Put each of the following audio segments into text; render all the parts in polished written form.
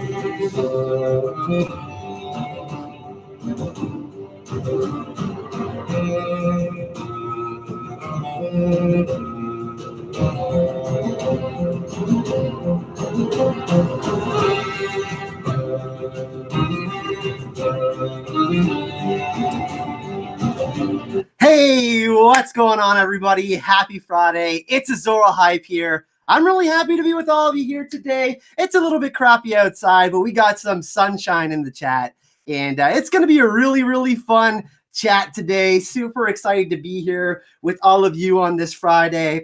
Hey, what's going on, everybody? Happy Friday. It's Azor Ahai here. I'm really happy to be with all of you here today. It's a little bit crappy outside, but we got some sunshine in the chat, and it's going to be a really fun chat today. Super excited to be here with all of you on this Friday.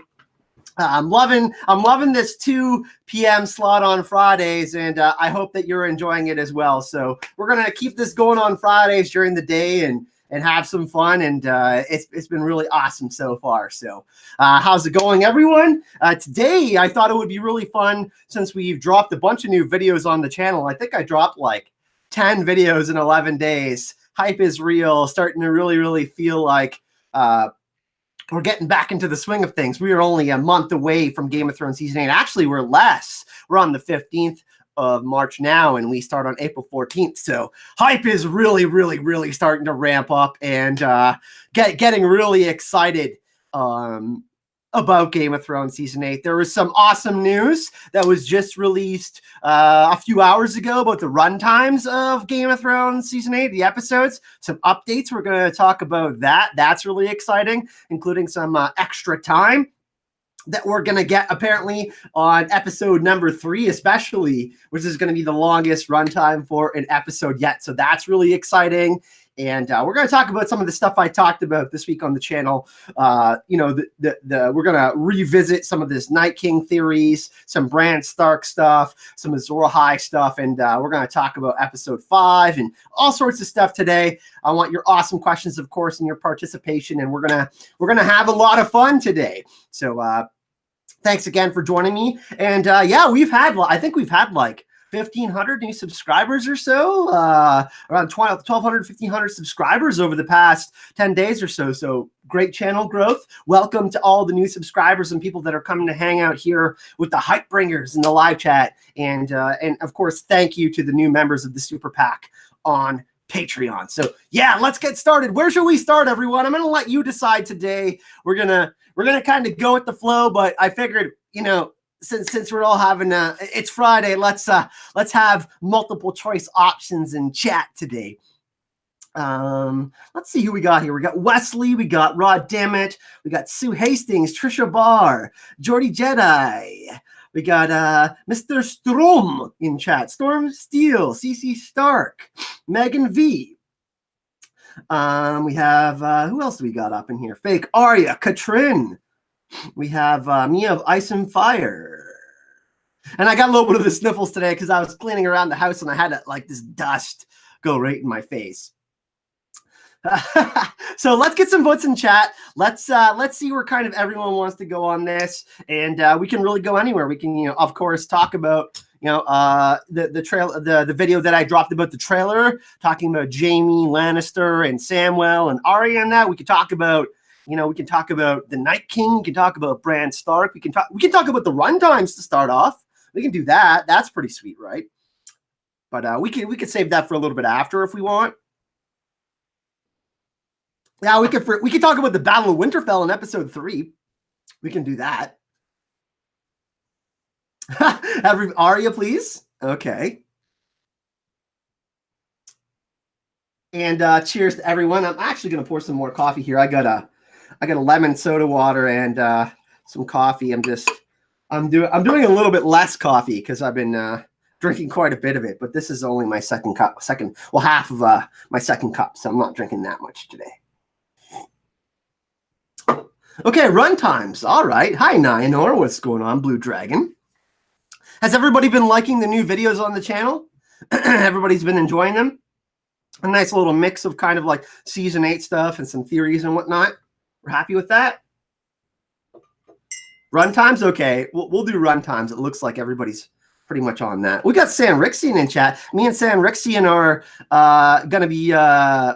I'm loving this 2 p.m. slot on Fridays, and I hope that you're enjoying it as well. So we're going to keep this going on Fridays during the day and have some fun, and it's been really awesome so far. So how's it going, everyone? Today, I thought it would be really fun since we've dropped a bunch of new videos on the channel. I think I dropped like 10 videos in 11 days. Hype is real, starting to really feel like we're getting back into the swing of things. We are only a month away from Game of Thrones Season 8. Actually, we're less. We're on the 15th of March now, and we start on April 14th. So hype is really starting to ramp up, and getting really excited about Game of Thrones Season 8. There was some awesome news that was just released a few hours ago about the runtimes of Game of Thrones Season 8, the episodes. Some updates. We're going to talk about that. That's really exciting, including some extra time that we're going to get apparently on episode number 3, especially, which is going to be the longest runtime for an episode yet. So that's really exciting. And we're going to talk about some of the stuff I talked about this week on the channel. You know, we're going to revisit some of this Night King theories, some Bran Stark stuff, some Azor Ahai stuff, and we're going to talk about episode 5 and all sorts of stuff today. I want your awesome questions, of course, and your participation, and we're gonna have a lot of fun today. So thanks again for joining me. And yeah, I think we've had like 1,500 new subscribers or so, around 1,200, 1,500 subscribers over the past 10 days or so. So great channel growth. Welcome to all the new subscribers and people that are coming to hang out here with the hype bringers in the live chat. And of course, thank you to the new members of the Super PAC on Patreon. So yeah, let's get started. Where should we start, everyone? I'm going to let you decide today. We're gonna kind of go with the flow, but I figured, you know, since we're all having it's Friday, let's have multiple choice options in chat today. Let's see who we got here. We got Wesley, we got Rod Dammit, we got Sue Hastings, Trisha Barr, Jordy Jedi. We got Mr. Strom in chat, Storm Steel, CC Stark, Megan V. We have, who else do we got up in here? Fake Arya, Katrin. We have Mia of Ice and Fire. And I got a little bit of the sniffles today because I was cleaning around the house and I had like this dust go right in my face. So let's get some votes in chat. Let's see where kind of everyone wants to go on this, and we can really go anywhere. We can, you know, of course, talk about, you know, the video that I dropped about the trailer, talking about Jaime Lannister and Samwell and Arya and that. We could talk about, you know, we can talk about the Night King. We can talk about Bran Stark. We can talk about the runtimes to start off. We can do that. That's pretty sweet, right? But we could save that for a little bit after if we want. Yeah, we could talk about the Battle of Winterfell in episode 3. We can do that. Arya, please. Okay. And cheers to everyone. I'm actually gonna pour some more coffee here. I got a lemon soda water and some coffee. I'm doing a little bit less coffee because I've been drinking quite a bit of it. But this is only my half of my second cup, so I'm not drinking that much today. Okay, runtimes. All right. Hi, Nyanor. What's going on, Blue Dragon? Has everybody been liking the new videos on the channel? Everybody's been enjoying them? A nice little mix of kind of like Season 8 stuff and some theories and whatnot. We're happy with that? Runtimes? Okay, we'll do runtimes. It looks like everybody's pretty much on that. We got San Rixian in chat. Me and San Rixian are going to be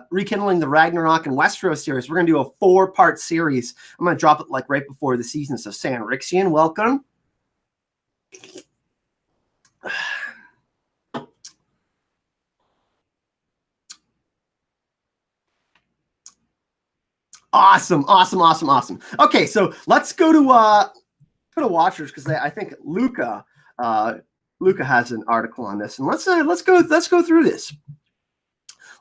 rekindling the Ragnarok and Westeros series. We're going to do a 4-part series. I'm going to drop it like right before the season. So San Rixian, welcome. Awesome. Okay, so let's go to Watchers, because I think Luca has an article on this, and let's go through this.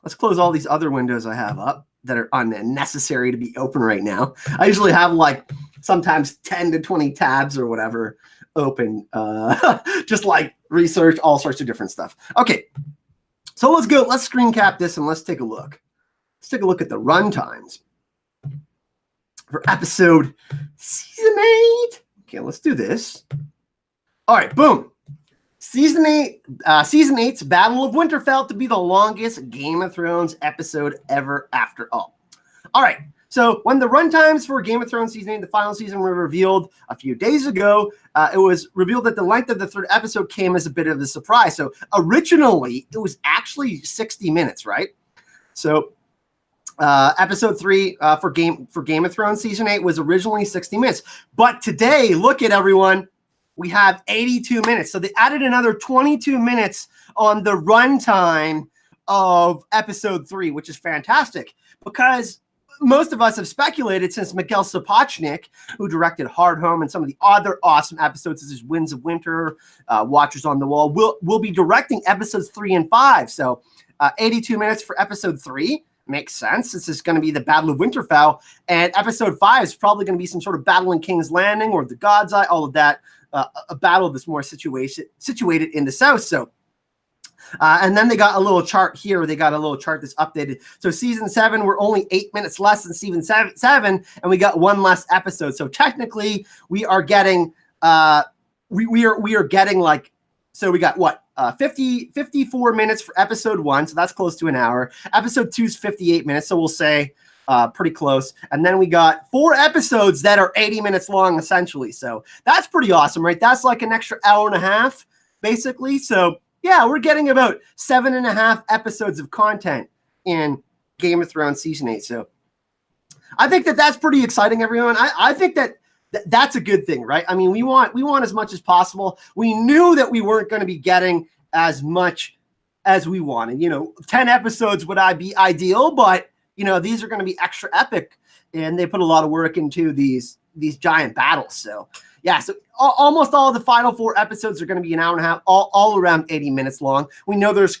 Let's close all these other windows I have up that are unnecessary to be open right now. I usually have like sometimes 10 to 20 tabs or whatever open, just like research, all sorts of different stuff. Okay, so let's screen cap this and let's take a look. Let's take a look at the runtimes for episode season 8. Okay, let's do this. All right, boom. Season 8's Battle of Winterfell to be the longest Game of Thrones episode ever after all. All right, so when the runtimes for Game of Thrones season 8, the final season, were revealed a few days ago, it was revealed that the length of the third episode came as a bit of a surprise. So originally, it was actually 60 minutes, right? So episode 3 for Game of Thrones season 8 was originally 60 minutes. But today, look at everyone, we have 82 minutes. So they added another 22 minutes on the runtime of episode 3, which is fantastic, because most of us have speculated, since Miguel Sapochnik, who directed Hard Home and some of the other awesome episodes, such as Winds of Winter, Watchers on the Wall, will be directing episodes 3 and 5. So 82 minutes for episode 3. Makes sense. This is going to be the Battle of Winterfell, and episode 5 is probably going to be some sort of battle in King's Landing or the God's Eye, all of that. A battle that's more situated in the south. So, and then they got a little chart here. They got a little chart that's updated. So season 7, we're only 8 minutes less than season 7, and we got one less episode. So technically, we are getting we are getting like, so we got what 54 minutes for episode 1. So that's close to an hour. Episode 2 is 58 minutes. So we'll say pretty close. And then we got 4 episodes that are 80 minutes long, essentially. So that's pretty awesome, right? That's like an extra hour and a half, basically. So yeah, we're getting about 7.5 episodes of content in Game of Thrones season 8. So I think that's pretty exciting, everyone. I think that's a good thing, right? I mean, we want as much as possible. We knew that we weren't going to be getting as much as we wanted. 10 episodes would be ideal, but these are going to be extra epic, and they put a lot of work into these giant battles. So yeah, so almost all of the final 4 episodes are going to be an hour and a half, all around 80 minutes long. We know there's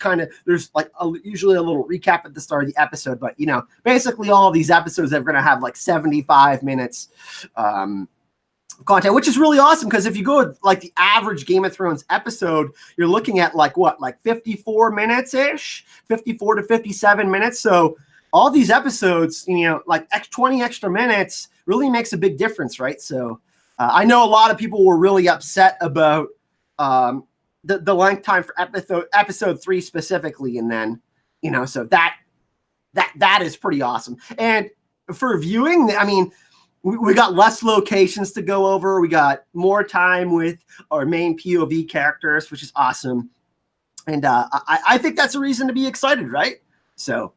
like usually a little recap at the start of the episode, but basically all of these episodes are going to have like 75 minutes content, which is really awesome, because if you go with like the average Game of Thrones episode, you're looking at like 54 minutes ish, 54 to 57 minutes. So all these episodes, like 20 extra minutes really makes a big difference, right? So I know a lot of people were really upset about the length time for episode 3 specifically, and then so that is pretty awesome. And for viewing, I mean, we got less locations to go over. We got more time with our main POV characters, which is awesome. And I think that's a reason to be excited, right? So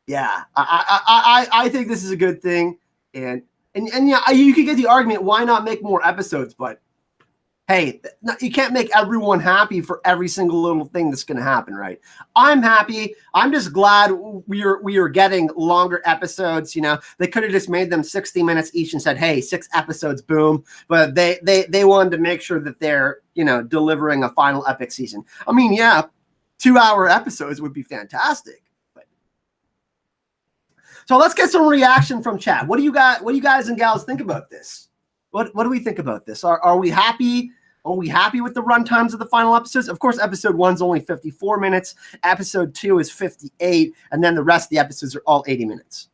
yeah, I think this is a good thing, and yeah, you could get the argument, why not make more episodes? But hey, you can't make everyone happy for every single little thing that's going to happen, right? I'm happy. I'm just glad we are getting longer episodes. They could have just made them 60 minutes each and said, hey, 6 episodes, boom. But they wanted to make sure that they're delivering a final epic season. I mean, yeah, 2-hour episodes would be fantastic. So let's get some reaction from chat. What do you guys and gals think about this? What do we think about this? Are we happy? Are we happy with the runtimes of the final episodes? Of course, episode 1's only 54 minutes. Episode 2 is 58, and then the rest of the episodes are all 80 minutes.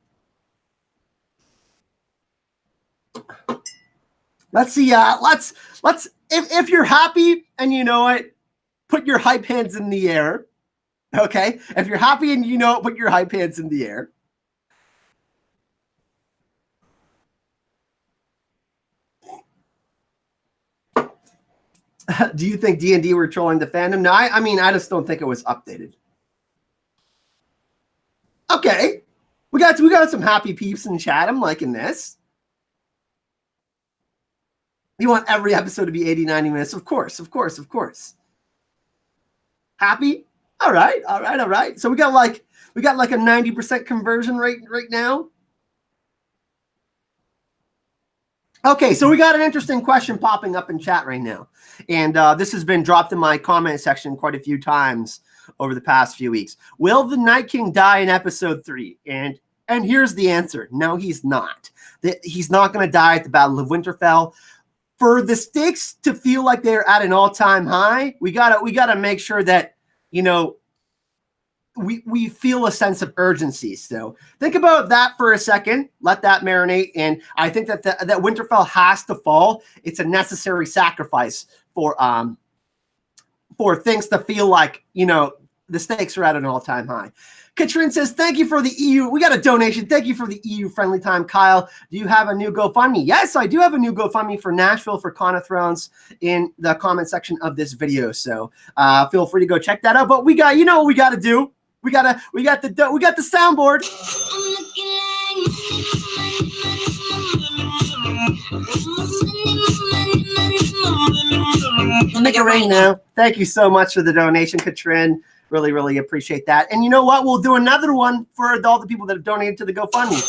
Let's see. Let's if you're happy and you know it, put your hype hands in the air. Okay? If you're happy and you know it, put your hype hands in the air. Do you think D&D were trolling the fandom? No, I mean, I just don't think it was updated. Okay. We got some happy peeps in chat. I'm liking this. You want every episode to be 80, 90 minutes? Of course. Happy? All right. So we got like a 90% conversion rate right now. Okay, so we got an interesting question popping up in chat right now. And this has been dropped in my comment section quite a few times over the past few weeks. Will the Night King die in episode 3? And here's the answer. No, he's not. He's not going to die at the Battle of Winterfell. For the stakes to feel like they're at an all-time high, we gotta make sure that, you know, we feel a sense of urgency. So think about that for a second. Let that marinate. And I think that that Winterfell has to fall. It's a necessary sacrifice for things to feel like, you know, the stakes are at an all-time high. Katrin says, thank you for the EU. We got a donation. Thank you for the EU friendly time. Kyle, do you have a new GoFundMe? Yes, I do have a new GoFundMe for Nashville for Con of Thrones in the comment section of this video. So feel free to go check that out. But we got, you know what we got to do? We got the soundboard. Make it rain now. Thank you so much for the donation, Katrin. Really, really appreciate that. And you know what? We'll do another one for all the people that have donated to the GoFundMe.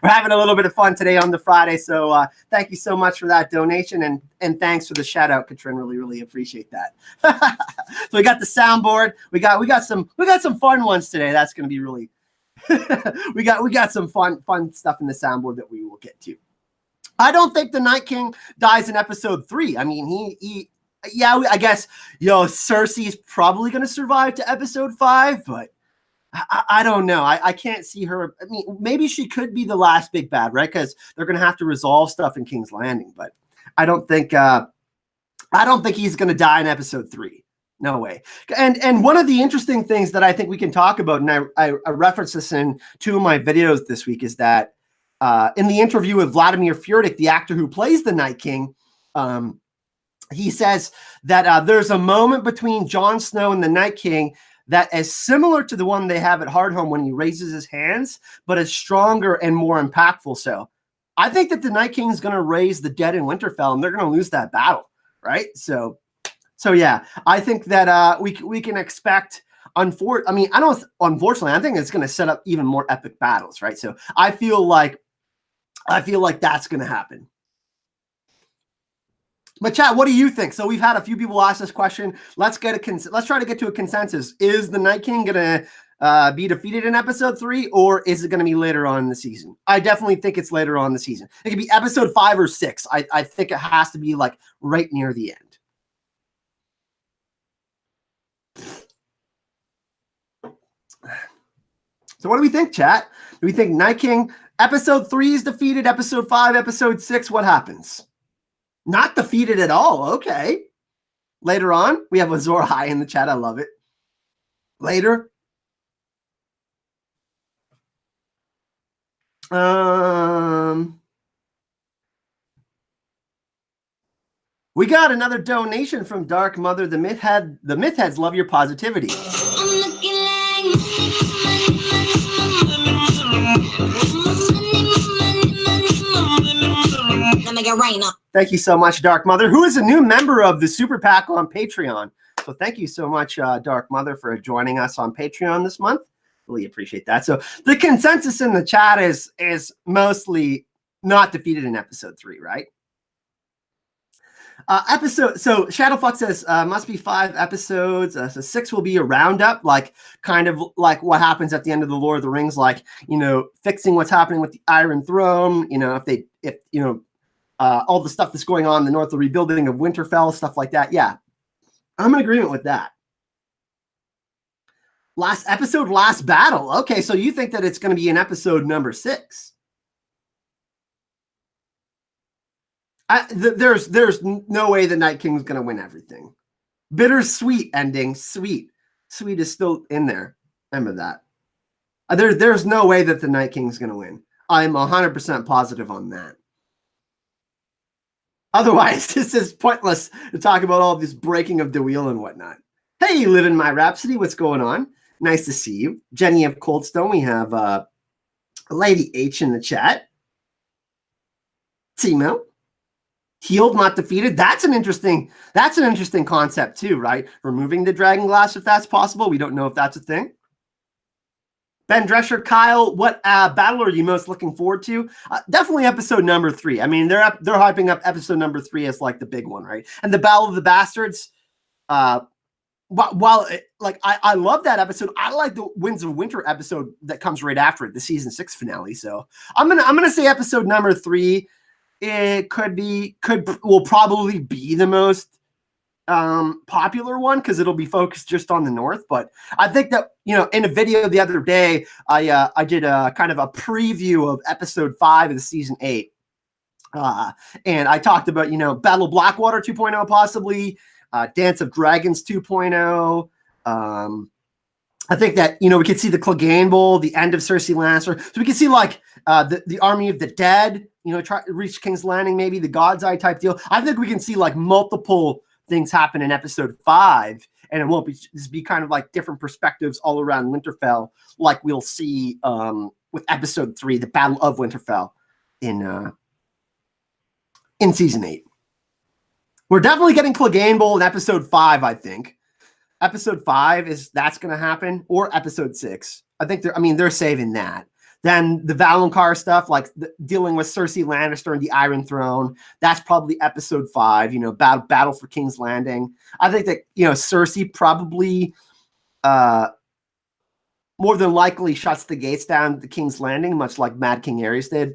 We're having a little bit of fun today on the Friday, so thank you so much for that donation, and thanks for the shout out, Katrin. Really, really appreciate that. So we got the soundboard. We got some fun ones today. That's going to be really. we got some fun stuff in the soundboard that we will get to. I don't think the Night King dies in episode 3. I mean, yeah, I guess, Cersei is probably going to survive to episode 5, but I don't know. I can't see her. I mean, maybe she could be the last big bad, right? Because they're going to have to resolve stuff in King's Landing, but I don't think he's going to die in episode 3. No way. And one of the interesting things that I think we can talk about, and I referenced this in 2 of my videos this week, is that in the interview with Vladimir Furtik, the actor who plays the Night King, he says that there's a moment between Jon Snow and the Night King that is similar to the one they have at Hardhome when he raises his hands, but is stronger and more impactful. So I think that the Night King is going to raise the dead in Winterfell, and they're going to lose that battle, right? So yeah, I think that we can expect. Unfortunately, I think it's going to set up even more epic battles, right? So I feel like that's going to happen. But chat, what do you think? So we've had a few people ask this question. Let's try to get to a consensus. Is the Night King going to be defeated in episode 3, or is it going to be later on in the season? I definitely think it's later on in the season. It could be episode 5 or 6. I think it has to be like right near the end. So what do we think, chat? Do we think Night King episode 3 is defeated, episode 5, episode 6? What happens? Not defeated at all. Okay. Later on, we have Azor Ahai in the chat. I love it. Later. We got another donation from Dark Mother, the Mythhead. The Mythheads love your positivity. Thank you so much, Dark Mother, who is a new member of the Super PAC on Patreon. So thank you so much, Dark Mother, for joining us on Patreon this month. Really appreciate that. So the consensus in the chat is mostly not defeated in episode 3, right? So Shadowfuck says must be 5 episodes. So 6 will be a roundup, kind of like what happens at the end of the Lord of the Rings, fixing what's happening with the Iron Throne. All the stuff that's going on in the north, the rebuilding of Winterfell, stuff like that. Yeah, I'm in agreement with that. Last episode, last battle. Okay, so you think that it's going to be in episode number 6? There's no way the Night King's going to win everything. Bittersweet ending. Sweet is still in there. Remember that. There's no way that the Night King's going to win. I'm 100% positive on that. Otherwise, this is pointless to talk about all this breaking of the wheel and whatnot. Hey, Live in My Rhapsody, what's going on? Nice to see you. Jenny of Coldstone, we have Lady H in the chat. Timo. Healed, not defeated. That's an interesting concept too, right? Removing the dragon glass if that's possible. We don't know if that's a thing. Ben Drescher, Kyle, what battle are you most looking forward to? Definitely episode number 3. I mean, they're hyping up episode number 3 as like the big one, right? And the Battle of the Bastards. While like I love that episode, I like the Winds of Winter episode that comes right after it, the season 6 finale. So I'm gonna say episode number 3. It will probably be the most popular one because it'll be focused just on the North. But I think that, you know, in a video the other day, I did a kind of a preview of episode 5 of the season 8. And I talked about, you know, Battle of Blackwater 2.0 possibly, Dance of Dragons 2.0. I think that, you know, we could see the Cleganebowl, the end of Cersei Lannister. So we could see like the Army of the Dead, you know, try to reach King's Landing, maybe the God's Eye type deal. I think we can see like multiple things happen in episode 5, and it won't be kind of like different perspectives all around Winterfell, like we'll see with episode 3, the Battle of Winterfell in season 8. We're definitely getting Cleganebowl in episode 5, I think. Episode 5 that's going to happen, or episode 6. I think they're saving that. Then the Valonqar stuff, like dealing with Cersei Lannister and the Iron Throne, that's probably episode 5. You know, battle for King's Landing. I think that, you know, Cersei probably more than likely shuts the gates down to King's Landing, much like Mad King Aerys did.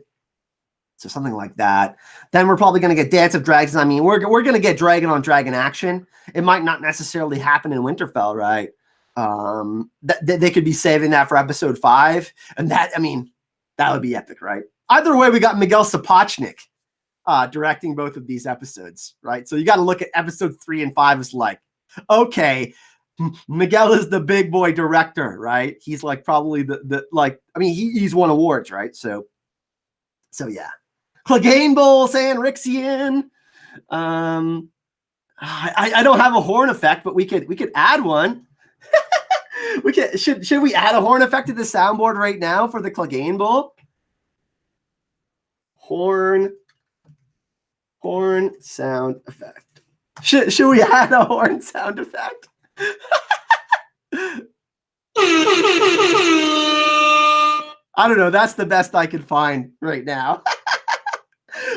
So something like that. Then we're probably going to get Dance of Dragons. I mean, we're going to get dragon on dragon action. It might not necessarily happen in Winterfell, right? They could be saving that for episode 5. And that, I mean, that would be epic, right? Either way, we got Miguel Sapochnik directing both of these episodes, right? So you got to look at episode 3 and 5 as like, okay, Miguel is the big boy director, right? He's like probably he's won awards, right? So yeah. Cleganebowl, saying Rixian. I don't have a horn effect, but we could add one. Should we add a horn effect to the soundboard right now for the Cleganebowl? Horn sound effect. Should we add a horn sound effect? I don't know. That's the best I could find right now.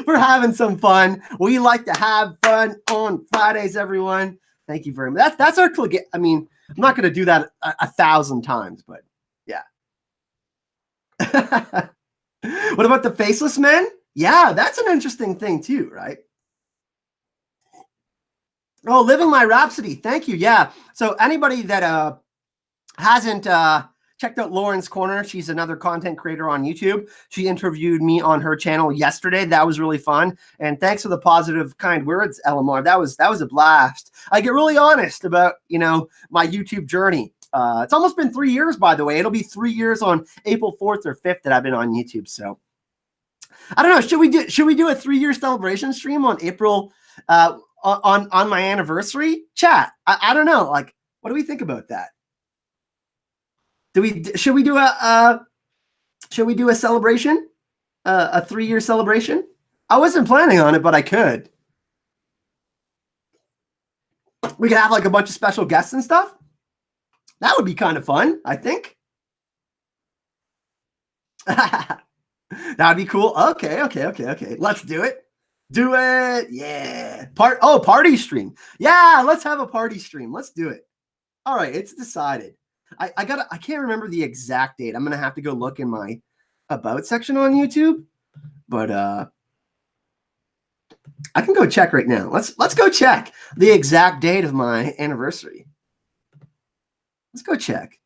We're having some fun. We like to have fun on Fridays, everyone. Thank you very much. That's our Clegane. I mean, I'm not going to do that 1,000 times, but yeah. What about the Faceless Men? Yeah, that's an interesting thing too, right? Oh, Living My Rhapsody. Thank you. Yeah. So anybody that hasn't checked out Lauren's Corner, she's another content creator on YouTube. She interviewed me on her channel yesterday. That was really fun. And thanks for the positive, kind words, LMR. That was a blast. I get really honest about, you know, my YouTube journey. It's almost been 3 years, by the way. It'll be 3 years on April 4th or 5th that I've been on YouTube. So I don't know. Should we do a 3-year celebration stream on April on my anniversary? Chat. I don't know. Like, what do we think about that? Should we do a celebration? A 3-year celebration? I wasn't planning on it, but I could. We could have like a bunch of special guests and stuff. That would be kind of fun, I think. That would be cool. Okay. Let's do it. Do it. Yeah. Party stream. Yeah, let's have a party stream. Let's do it. All right, it's decided. I can't remember the exact date. I'm gonna have to go look in my about section on YouTube, but I can go check right now. Let's go check the exact date of my anniversary. Let's go check.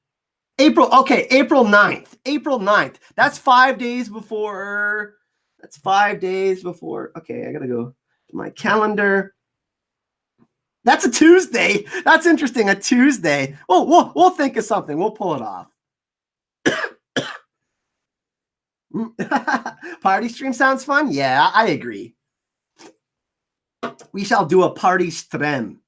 April 9th. April 9th. That's 5 days before. That's 5 days before. Okay, I gotta go to my calendar. That's a Tuesday. That's interesting. A Tuesday. Oh, we'll think of something. We'll pull it off. Party stream sounds fun. Yeah, I agree. We shall do a party stream.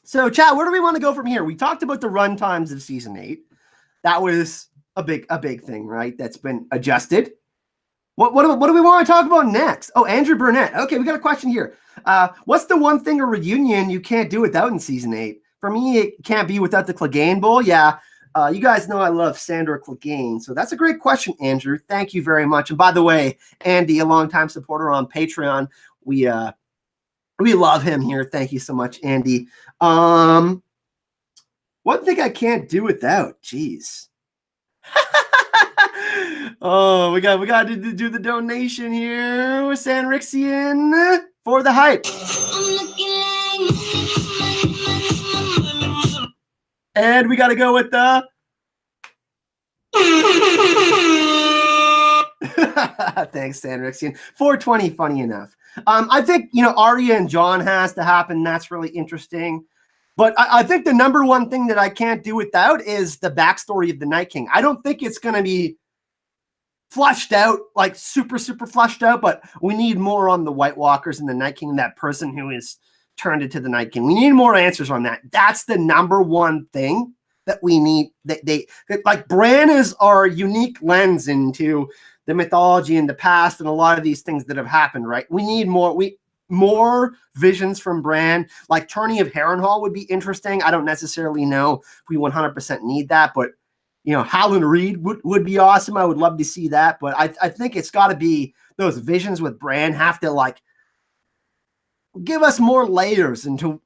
So, chat, where do we want to go from here? We talked about the run times of season 8. That was a big thing, right? That's been adjusted. What do we want to talk about next? Oh, Andrew Burnett. Okay, we got a question here. What's the one thing a reunion you can't do without in season 8? For me, it can't be without the Cleganebowl. Yeah, you guys know I love Sandor Clegane, so that's a great question, Andrew. Thank you very much. And by the way, Andy, a longtime supporter on Patreon, we love him here. Thank you so much, Andy. One thing I can't do without. Jeez. Oh, we got to do the donation here with Sanrixian for the hype. And we got to go with the thanks, Sanrixian. 420, funny enough. I think, Arya and Jon has to happen. That's really interesting. But I think the number one thing that I can't do without is the backstory of the Night King. I don't think it's going to be flushed out, like super, super flushed out, but we need more on the White Walkers and the Night King, that person who is turned into the Night King. We need more answers on that. That's the number one thing that we need. Like Bran is our unique lens into the mythology and the past and a lot of these things that have happened, right? We need more visions from Bran. Like Tourney of Harrenhal would be interesting. I don't necessarily know if we 100% need that, but Howland Reed would be awesome. I would love to see that, but I think it's got to be those visions with Bran have to like give us more layers into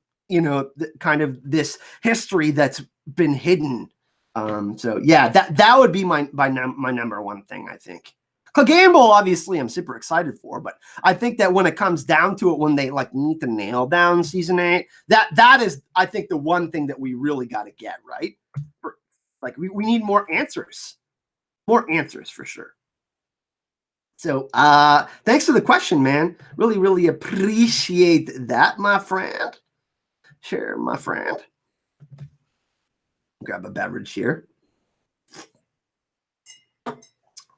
kind of this history that's been hidden. So yeah, that would be my number one thing. I think Cleganebowl, obviously, I'm super excited for, but I think that when it comes down to it, when they like need to nail down season 8, that is, I think, the one thing that we really got to get right. Like we need more answers for sure. So thanks for the question, man. Really, really appreciate that, my friend. Sure, my friend. Grab a beverage here.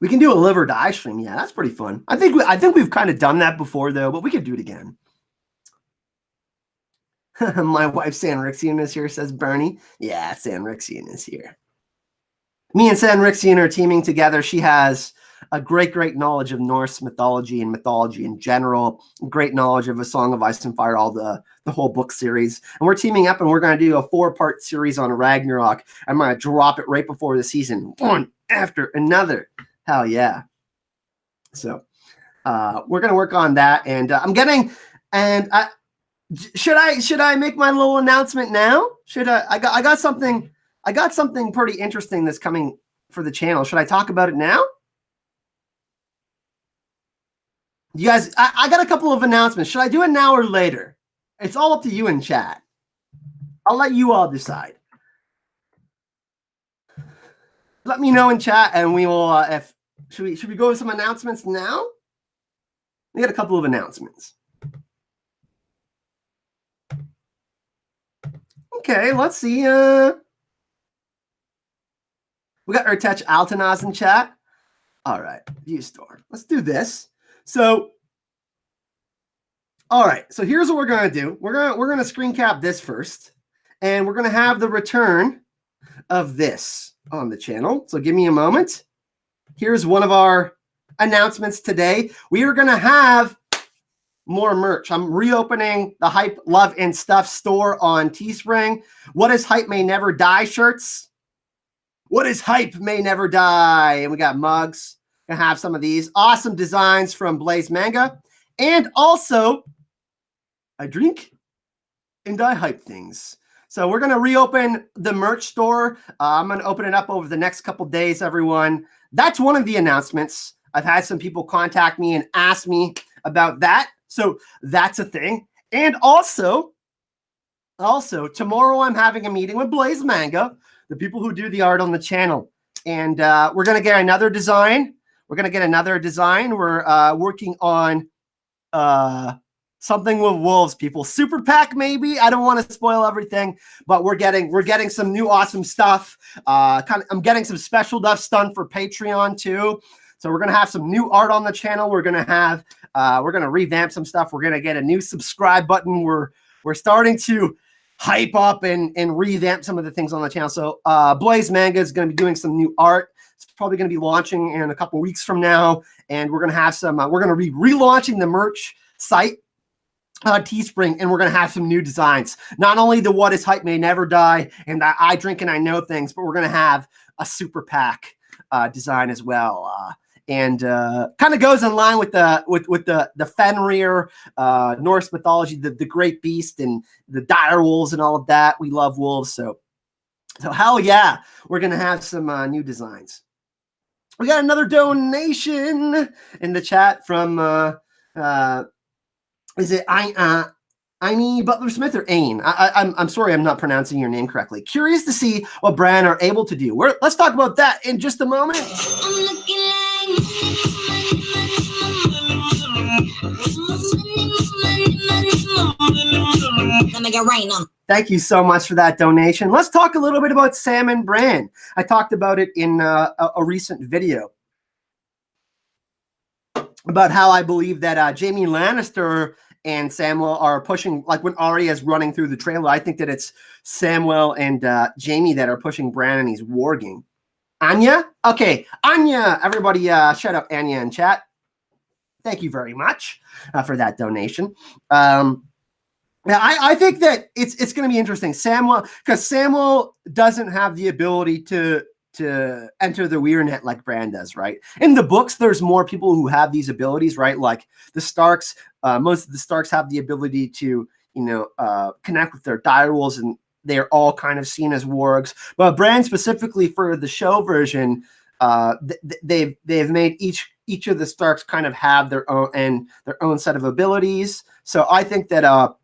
We can do a live or die stream. Yeah, that's pretty fun. I think we've kind of done that before though, but we could do it again. My wife Sanrixian is here, says Bernie. Yeah, Sanrixian is here. Me and Sanrixian are teaming together. She has a great knowledge of Norse mythology and mythology in general, great knowledge of A Song of Ice and Fire, all the whole book series. And we're teaming up and we're going to do a 4-part series on Ragnarok. I'm going to drop it right before the season, one after another. Hell yeah. So we're going to work on that. And should I make my little announcement now? I got something pretty interesting that's coming for the channel. Should I talk about it now? You guys, I got a couple of announcements. Should I do it now or later? It's all up to you in chat. I'll let you all decide. Let me know in chat, and we will. Should we go with some announcements now? We got a couple of announcements. Okay, let's see. We got Urtech Altanaz in chat. All right, view store. Let's do this. So, all right. So here's what we're gonna do. We're gonna screen cap this first, and we're gonna have the return of this on the channel. So give me a moment. Here's one of our announcements today. We are gonna have more merch. I'm reopening the Hype, Love, and Stuff store on Teespring. What is Hype May Never Die shirts? What is Hype May Never Die? And we got mugs. Gonna have some of these awesome designs from Blaze Manga, and also I drink and I hype things. So we're gonna reopen the merch store. I'm gonna open it up over the next couple days, everyone. That's one of the announcements. I've had some people contact me and ask me about that. So that's a thing. And also tomorrow I'm having a meeting with Blaze Manga, the people who do the art on the channel. And we're gonna get another design. We're working on something with wolves, people. Super pack, maybe. I don't want to spoil everything, but we're getting some new awesome stuff. I'm getting some special stuff done for Patreon too. So we're gonna have some new art on the channel. We're gonna revamp some stuff. We're gonna get a new subscribe button. We're starting to hype up and revamp some of the things on the channel. So Blaze Manga is gonna be doing some new art. It's probably going to be launching in a couple weeks from now, and we're going to have some. We're going to be relaunching the merch site, Teespring, and we're going to have some new designs. Not only the "What Is Hype May Never Die" and the "I Drink and I Know Things," but we're going to have a super pack design as well. And kind of goes in line with the Fenrir, Norse mythology, the great beast and the dire wolves and all of that. We love wolves, so hell yeah, we're gonna have some new designs. We got another donation in the chat from is it Aini Butler Smith or Ain? I'm sorry, I'm not pronouncing your name correctly. Curious to see what Bran are able to do. Let's talk about that in just a moment. Thank you so much for that donation. Let's talk a little bit about Sam and Bran. I talked about it in a recent video about how I believe that Jaime Lannister and Samuel are pushing, like when Arya is running through the trailer, I think that it's Samuel and Jaime that are pushing Bran and he's warging. Anya? Okay, Anya. Everybody shout out Anya in chat. Thank you very much for that donation. Yeah, I think that it's going to be interesting. Samuel, because Samuel doesn't have the ability to enter the weir net like Bran does, right? In the books, there's more people who have these abilities, right? Like the Starks, most of the Starks have the ability to, connect with their direwolves, and they're all kind of seen as wargs. But Bran specifically for the show version, they've made each of the Starks kind of have their own set of abilities. So I think that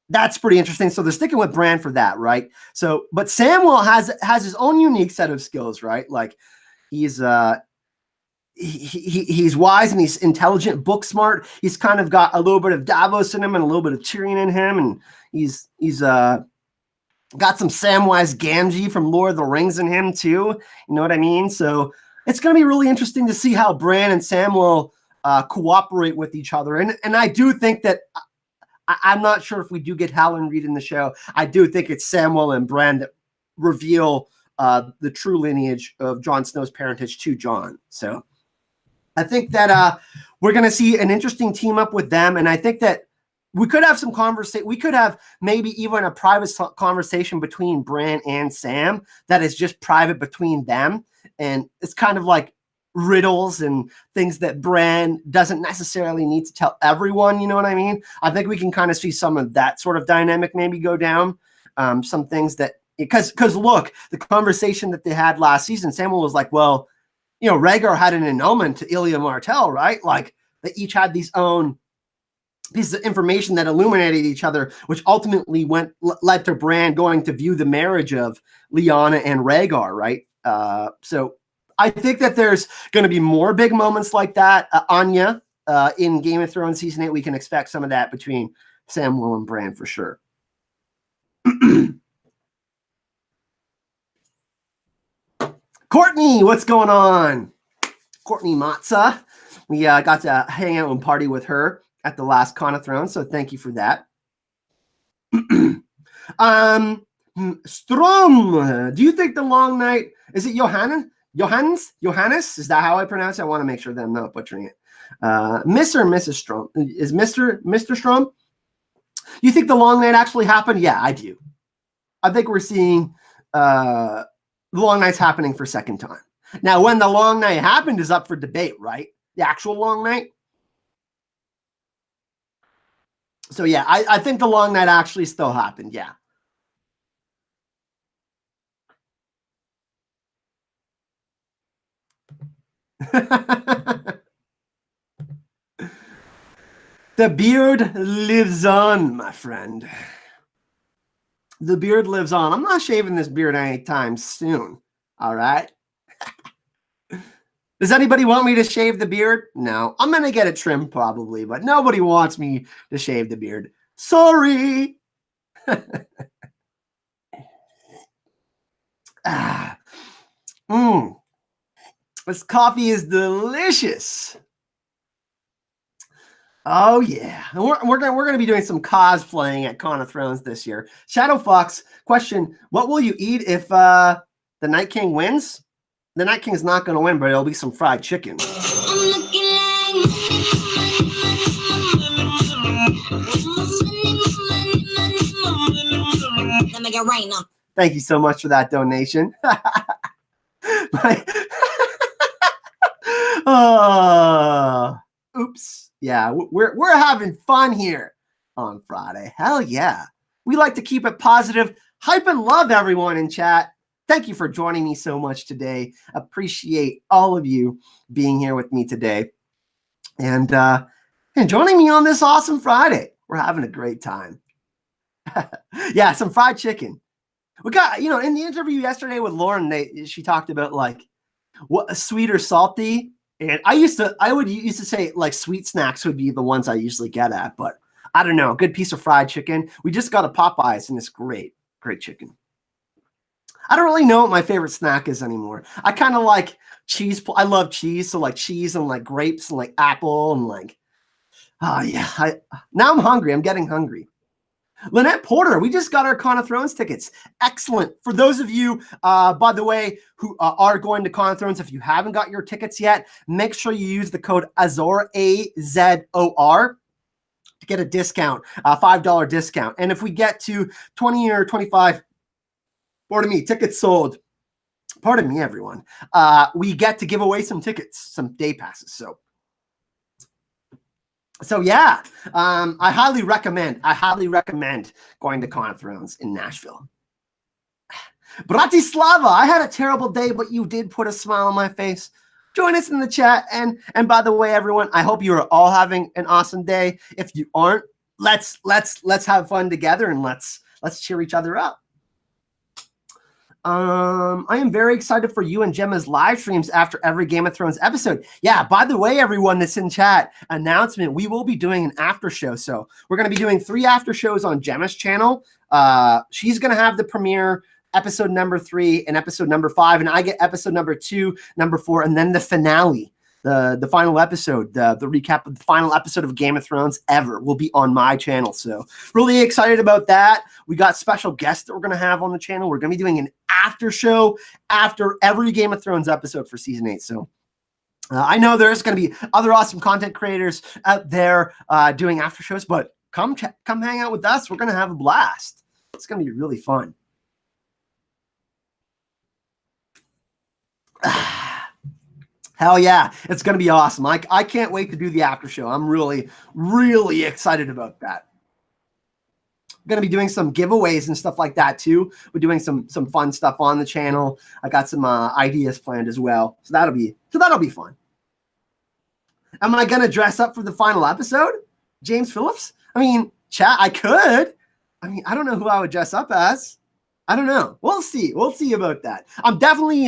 that's pretty interesting. So they're sticking with Bran for that, right? So, but Samuel has his own unique set of skills, right? Like he's wise and he's intelligent, book smart. He's kind of got a little bit of Davos in him and a little bit of Tyrion in him, and he's got some Samwise Gamgee from Lord of the Rings in him too. You know what I mean? So it's going to be really interesting to see how Bran and Samuel cooperate with each other. And I do think that I'm not sure if we do get Howland Reed in the show. I do think it's Samuel and Bran that reveal the true lineage of Jon Snow's parentage to Jon. So I think that we're going to see an interesting team up with them. And I think that we could have some conversation. We could have maybe even a private conversation between Bran and Sam that is just private between them. And it's kind of like riddles and things that Bran doesn't necessarily need to tell everyone. You know what I mean? I think we can kind of see some of that sort of dynamic maybe go down. Some things that, because look, the conversation that they had last season, Samuel was like, well, Rhaegar had an annulment to Ilya Martell, right? Like they each had these own pieces of information that illuminated each other, which ultimately led to Bran going to view the marriage of Lyanna and Rhaegar, right? So I think that there's going to be more big moments like that. Anya, in Game of Thrones Season 8, we can expect some of that between Samuel and Bran for sure. Courtney, what's going on? Courtney Matza. We got to hang out and party with her at the last Con of Thrones, so thank you for that. Strom, do you think the long night, is it Johannes? Is that how I pronounce it? I want to make sure that I'm not butchering it. Miss or Mrs. Strom? Is Mr. Strom? You think the long night actually happened? Yeah, I do. I think we're seeing the long night's happening for second time. Now, when the long night happened is up for debate, right? The actual long night. So yeah, I think the long night actually still happened. Yeah. The beard lives on, my friend. The beard lives on. I'm not shaving this beard anytime soon. All right. Does anybody want me to shave the beard? No. I'm going to get it trimmed probably, but nobody wants me to shave the beard. Sorry. This coffee is delicious. Oh yeah, and we're gonna be doing some cosplaying at Con of Thrones this year. Shadow Fox question: what will you eat if the Night King wins? The Night King's not going to win, but it'll be some fried chicken. Thank you so much for that donation. Oops. Yeah, we're having fun here on Friday. Hell yeah. We like to keep it positive. Hype and love everyone in chat. Thank you for joining me so much today. Appreciate all of you being here with me today. And joining me on this awesome Friday. We're having a great time. Yeah, some fried chicken. We got, in the interview yesterday with Lauren, she talked about like what sweet or salty. And I used to say like sweet snacks would be the ones I usually get at, but I don't know. A good piece of fried chicken. We just got a Popeyes and it's great chicken. I don't really know what my favorite snack is anymore. I kind of like cheese. I love cheese. So like cheese and like grapes and like apple and like, oh yeah. Now I'm hungry. I'm getting hungry. Lynette Porter, we just got our Con of Thrones tickets. Excellent. For those of you, by the way, who are going to Con of Thrones, if you haven't got your tickets yet, make sure you use the code Azor, A-Z-O-R, to get a discount, a $5 discount. And if we get to 20 or 25, pardon me, tickets sold, pardon me, everyone, we get to give away some tickets, some day passes. So yeah, I highly recommend going to Con of Thrones in Nashville. Bratislava, I had a terrible day, but you did put a smile on my face. Join us in the chat. And by the way, everyone, I hope you are all having an awesome day. If you aren't, let's have fun together and let's cheer each other up. I am very excited for you and Gemma's live streams after every Game of Thrones episode. Yeah, by the way, everyone that's in chat, announcement, we will be doing an after show. So we're going to be doing 3 after shows on Gemma's channel. She's going to have the premiere, episode number 3 and episode number 5, and I get episode number 2, number 4, and then the finale. The final episode, the recap of the final episode of Game of Thrones ever will be on my channel. So really excited about that. We got special guests that we're going to have on the channel. We're going to be doing an after show after every Game of Thrones episode for season 8. So I know there's going to be other awesome content creators out there doing after shows, but come hang out with us. We're going to have a blast. It's going to be really fun. Hell yeah, it's going to be awesome. I can't wait to do the after show. I'm really, really excited about that. I'm going to be doing some giveaways and stuff like that too. We're doing some fun stuff on the channel. I got some ideas planned as well. So that'll be fun. Am I going to dress up for the final episode? James Phillips? I mean, chat, I could. I mean, I don't know who I would dress up as. I don't know. We'll see. We'll see about that. I'm definitely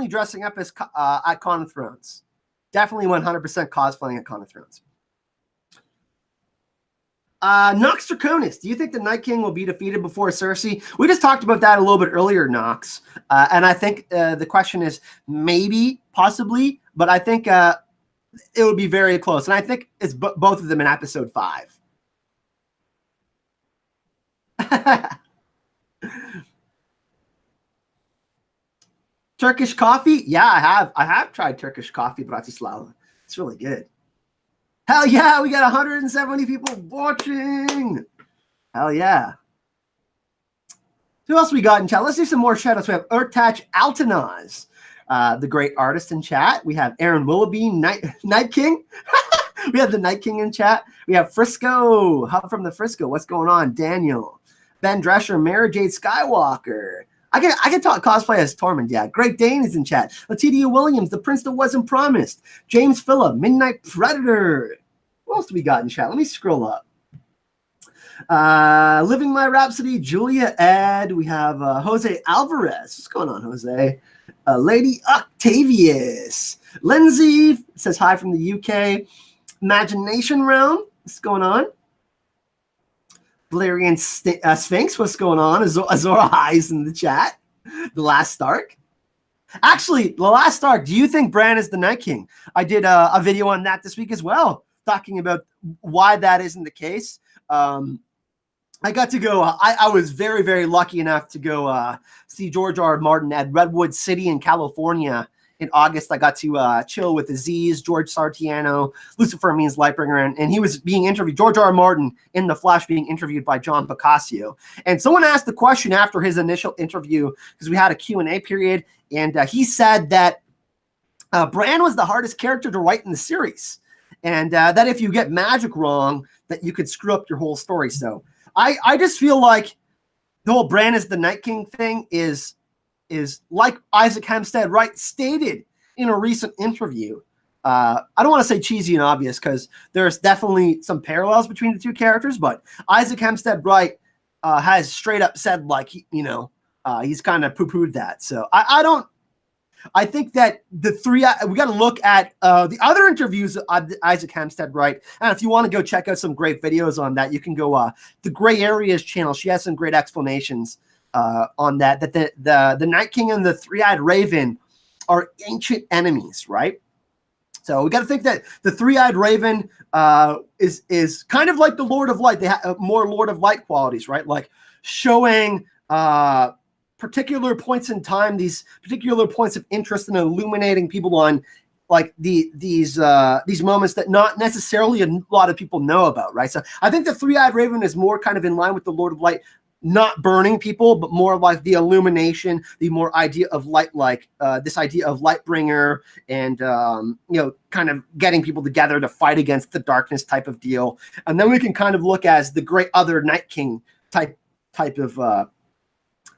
dressing up as at Con of Thrones. Definitely 100% cosplaying at Con of Thrones. Nox Draconis, do you think the Night King will be defeated before Cersei? We just talked about that a little bit earlier, Nox. And I think the question is maybe, possibly, but I think it would be very close. And I think it's both of them in episode 5. Turkish coffee? Yeah, I have tried Turkish coffee, Bratislava. It's really good. Hell yeah, we got 170 people watching. Hell yeah. Who else we got in chat? Let's do some more shout-outs. We have Urtach Altanaz, the great artist in chat. We have Aaron Willoughby, Night King. We have the Night King in chat. We have Frisco, Hub from the Frisco. What's going on? Daniel. Ben Drescher, Mara Jade Skywalker. I can talk cosplay as Tormund, yeah. Great Dane is in chat. Latidia Williams, the prince that wasn't promised. James Phillip, Midnight Predator. What else do we got in chat? Let me scroll up. Living My Rhapsody, Julia Ed. We have Jose Alvarez. What's going on, Jose? Lady Octavius. Lindsay says hi from the UK. Imagination Realm. What's going on? Valerian Sphinx, what's going on? Azor Ahai is in the chat. The Last Stark. Actually, The Last Stark, do you think Bran is the Night King? I did a video on that this week as well, talking about why that isn't the case. I got to go. I was very, very lucky enough to go see George R. R. Martin at Redwood City in California in August. I got to chill with Aziz, George Sartiano, Lucifer Means Lightbringer, and he was being interviewed. George R. R. Martin in the flesh being interviewed by John Picasso. And someone asked the question after his initial interview, because we had a Q&A period, and he said that Bran was the hardest character to write in the series, and that if you get magic wrong, that you could screw up your whole story. So I just feel like the whole Bran is the Night King thing is like Isaac Hempstead, right, stated in a recent interview. I don't want to say cheesy and obvious because there's definitely some parallels between the two characters, but Isaac Hempstead, right, has straight up said, like, he's kind of poo-pooed that. So I think that we got to look at the other interviews of Isaac Hempstead, right? And if you want to go check out some great videos on that, you can go the Gray Areas channel. She has some great explanations on that. That the Night King and the Three-Eyed Raven are ancient enemies, right? So we got to think that the Three-Eyed Raven is kind of like the Lord of Light. They have more Lord of Light qualities, right? Like showing particular points in time, these particular points of interest, and illuminating people on like these moments that not necessarily a lot of people know about, right? So I think the Three-Eyed Raven is more kind of in line with the Lord of Light, not burning people, but more like the illumination, the more idea of light, like this idea of Lightbringer, and kind of getting people together to fight against the darkness type of deal. And then we can kind of look as the great other Night King type of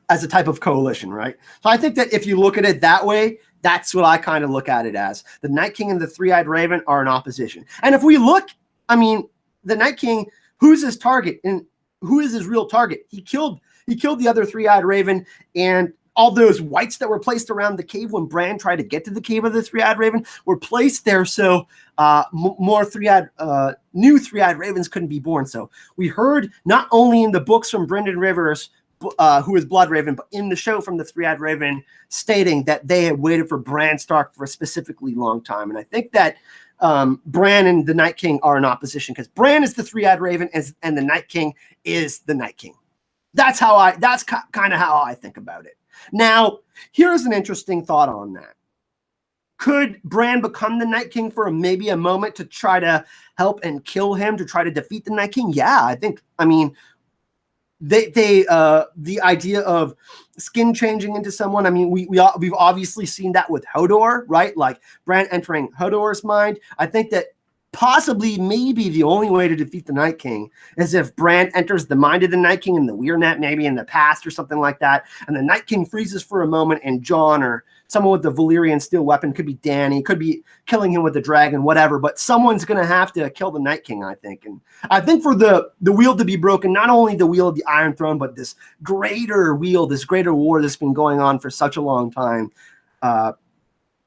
as a type of coalition, right? So I think that if you look at it that way, that's what I kind of look at it as. The Night King and the Three-Eyed Raven are in opposition. And if we look, I mean, the Night King, who's his target and who is his real target? He killed the other Three-Eyed Raven, and all those whites that were placed around the cave when Bran tried to get to the cave of the Three-Eyed Raven were placed there so more new Three-Eyed Ravens couldn't be born. So we heard not only in the books from Brynden Rivers, who is Bloodraven, but in the show from the Three-Eyed Raven, stating that they had waited for Bran Stark for a specifically long time. And I think that Bran and the Night King are in opposition because Bran is the Three-Eyed Raven and the Night King is the Night King. That's kind of how I think about it. Now, here's an interesting thought on that. Could Bran become the Night King for maybe a moment to try to help and kill him, to try to defeat the Night King? Yeah, the idea of skin changing into someone. I mean, we've obviously seen that with Hodor, right? Like Bran entering Hodor's mind. I think that possibly maybe the only way to defeat the Night King is if Bran enters the mind of the Night King in the Weirnet, maybe in the past or something like that, and the Night King freezes for a moment, and Jon or someone with the Valyrian steel weapon, could be Dany, could be killing him with the dragon, whatever, but someone's going to have to kill the Night King, I think. And I think for the wheel to be broken, not only the wheel of the Iron Throne, but this greater wheel, this greater war that's been going on for such a long time,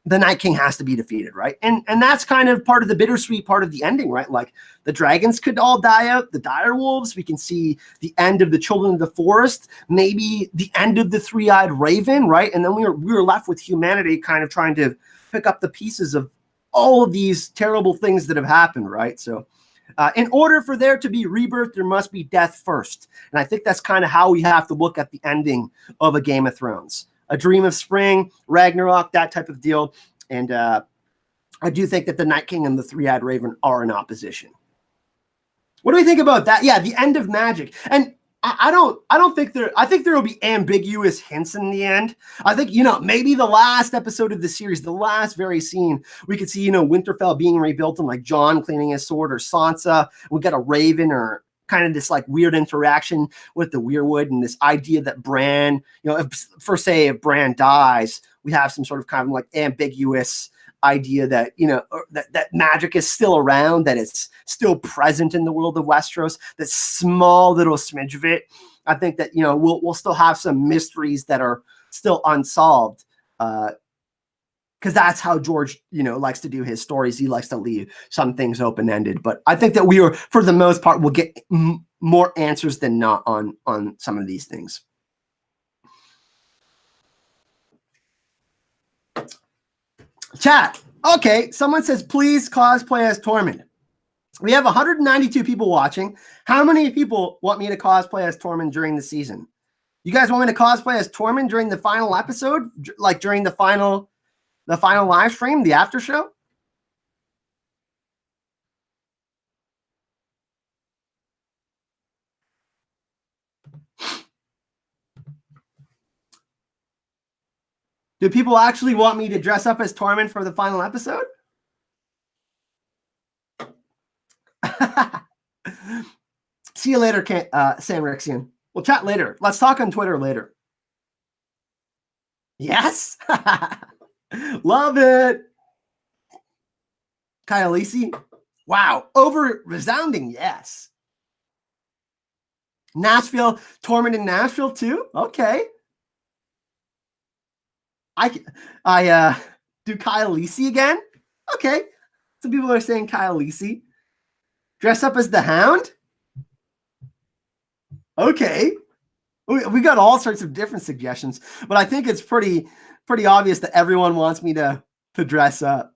the Night King has to be defeated, right? And that's kind of part of the bittersweet part of the ending, right? Like the dragons could all die out, the dire wolves. We can see the end of the Children of the Forest, maybe the end of the Three-Eyed Raven, right? And then we were left with humanity kind of trying to pick up the pieces of all of these terrible things that have happened, right? So in order for there to be rebirth, there must be death first. And I think that's kind of how we have to look at the ending of a Game of Thrones. A Dream of Spring, Ragnarok, that type of deal. And I do think that the Night King and the Three-Eyed Raven are in opposition. What do we think about that? Yeah, the end of magic. And I don't think I think there will be ambiguous hints in the end. I think, maybe the last episode of the series, the last very scene, we could see, Winterfell being rebuilt and like Jon cleaning his sword, or Sansa. We got a raven, or kind of this like weird interaction with the Weirwood, and this idea that Bran, if Bran dies, we have some sort of kind of like ambiguous idea that, that magic is still around, that it's still present in the world of Westeros, that small little smidge of it. I think that, we'll still have some mysteries that are still unsolved. Because that's how George, likes to do his stories. He likes to leave some things open-ended. But I think that for the most part, we'll get more answers than not on some of these things. Chat. Okay, someone says, please cosplay as Tormund. We have 192 people watching. How many people want me to cosplay as Tormund during the season? You guys want me to cosplay as Tormund during the final episode, like during the final live stream, the after show? Do people actually want me to dress up as Tormund for the final episode? See you later, Sam Rixian. We'll chat later. Let's talk on Twitter later. Yes? Love it. Kyleesi. Wow. Over resounding yes. Nashville. Tormund in Nashville too? Okay. I do Kyleesi again? Okay. Some people are saying Kyleesi. Dress up as the Hound? Okay. We got all sorts of different suggestions, but I think it's pretty obvious that everyone wants me to dress up.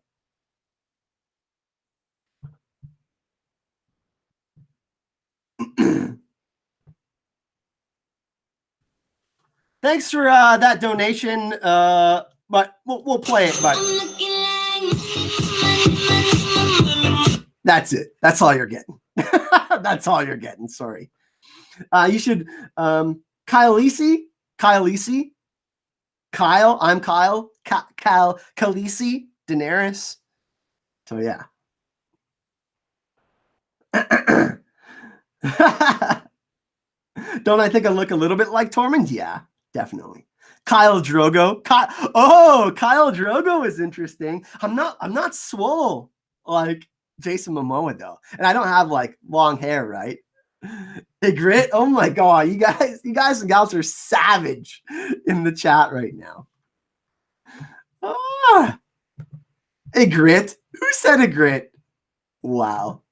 Thanks for that donation, but we'll play it. But that's it. That's all you're getting. That's all you're getting. Sorry. You should Kyleesi. Kyle. I'm Kyle. Kyleesi. Daenerys. So yeah. Don't I think I look a little bit like Tormund? Yeah, definitely. Kyle Drogo. Kyle Drogo is interesting. I'm not swole like Jason Momoa though, and I don't have like long hair, right? Hey Grit, oh my god, you guys and gals are savage in the chat right now. Ah. Hey Grit, who said a Grit? Wow.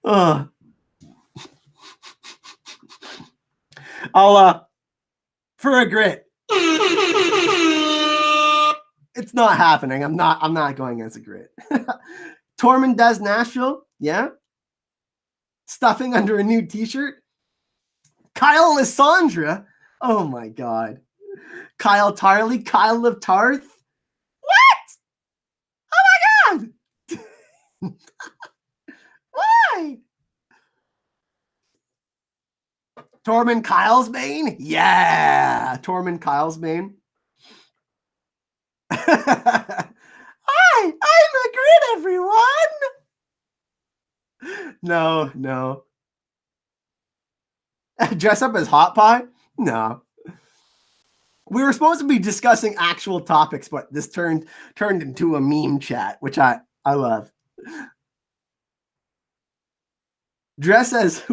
I'll for a Grit. It's not happening. I'm not going as a Grit. Tormund does Nashville, yeah. Stuffing under a new t-shirt. Kyle Lysandra. Oh my god. Kyle Tarley, Kyle of Tarth. What? Oh my god. Why? Tormund Kylesbane? Yeah. Tormund Kylesbane. Hi, I'm a Grit, everyone. No. Dress up as Hot Pie? No. We were supposed to be discussing actual topics, but this turned into a meme chat, which I love. Dress as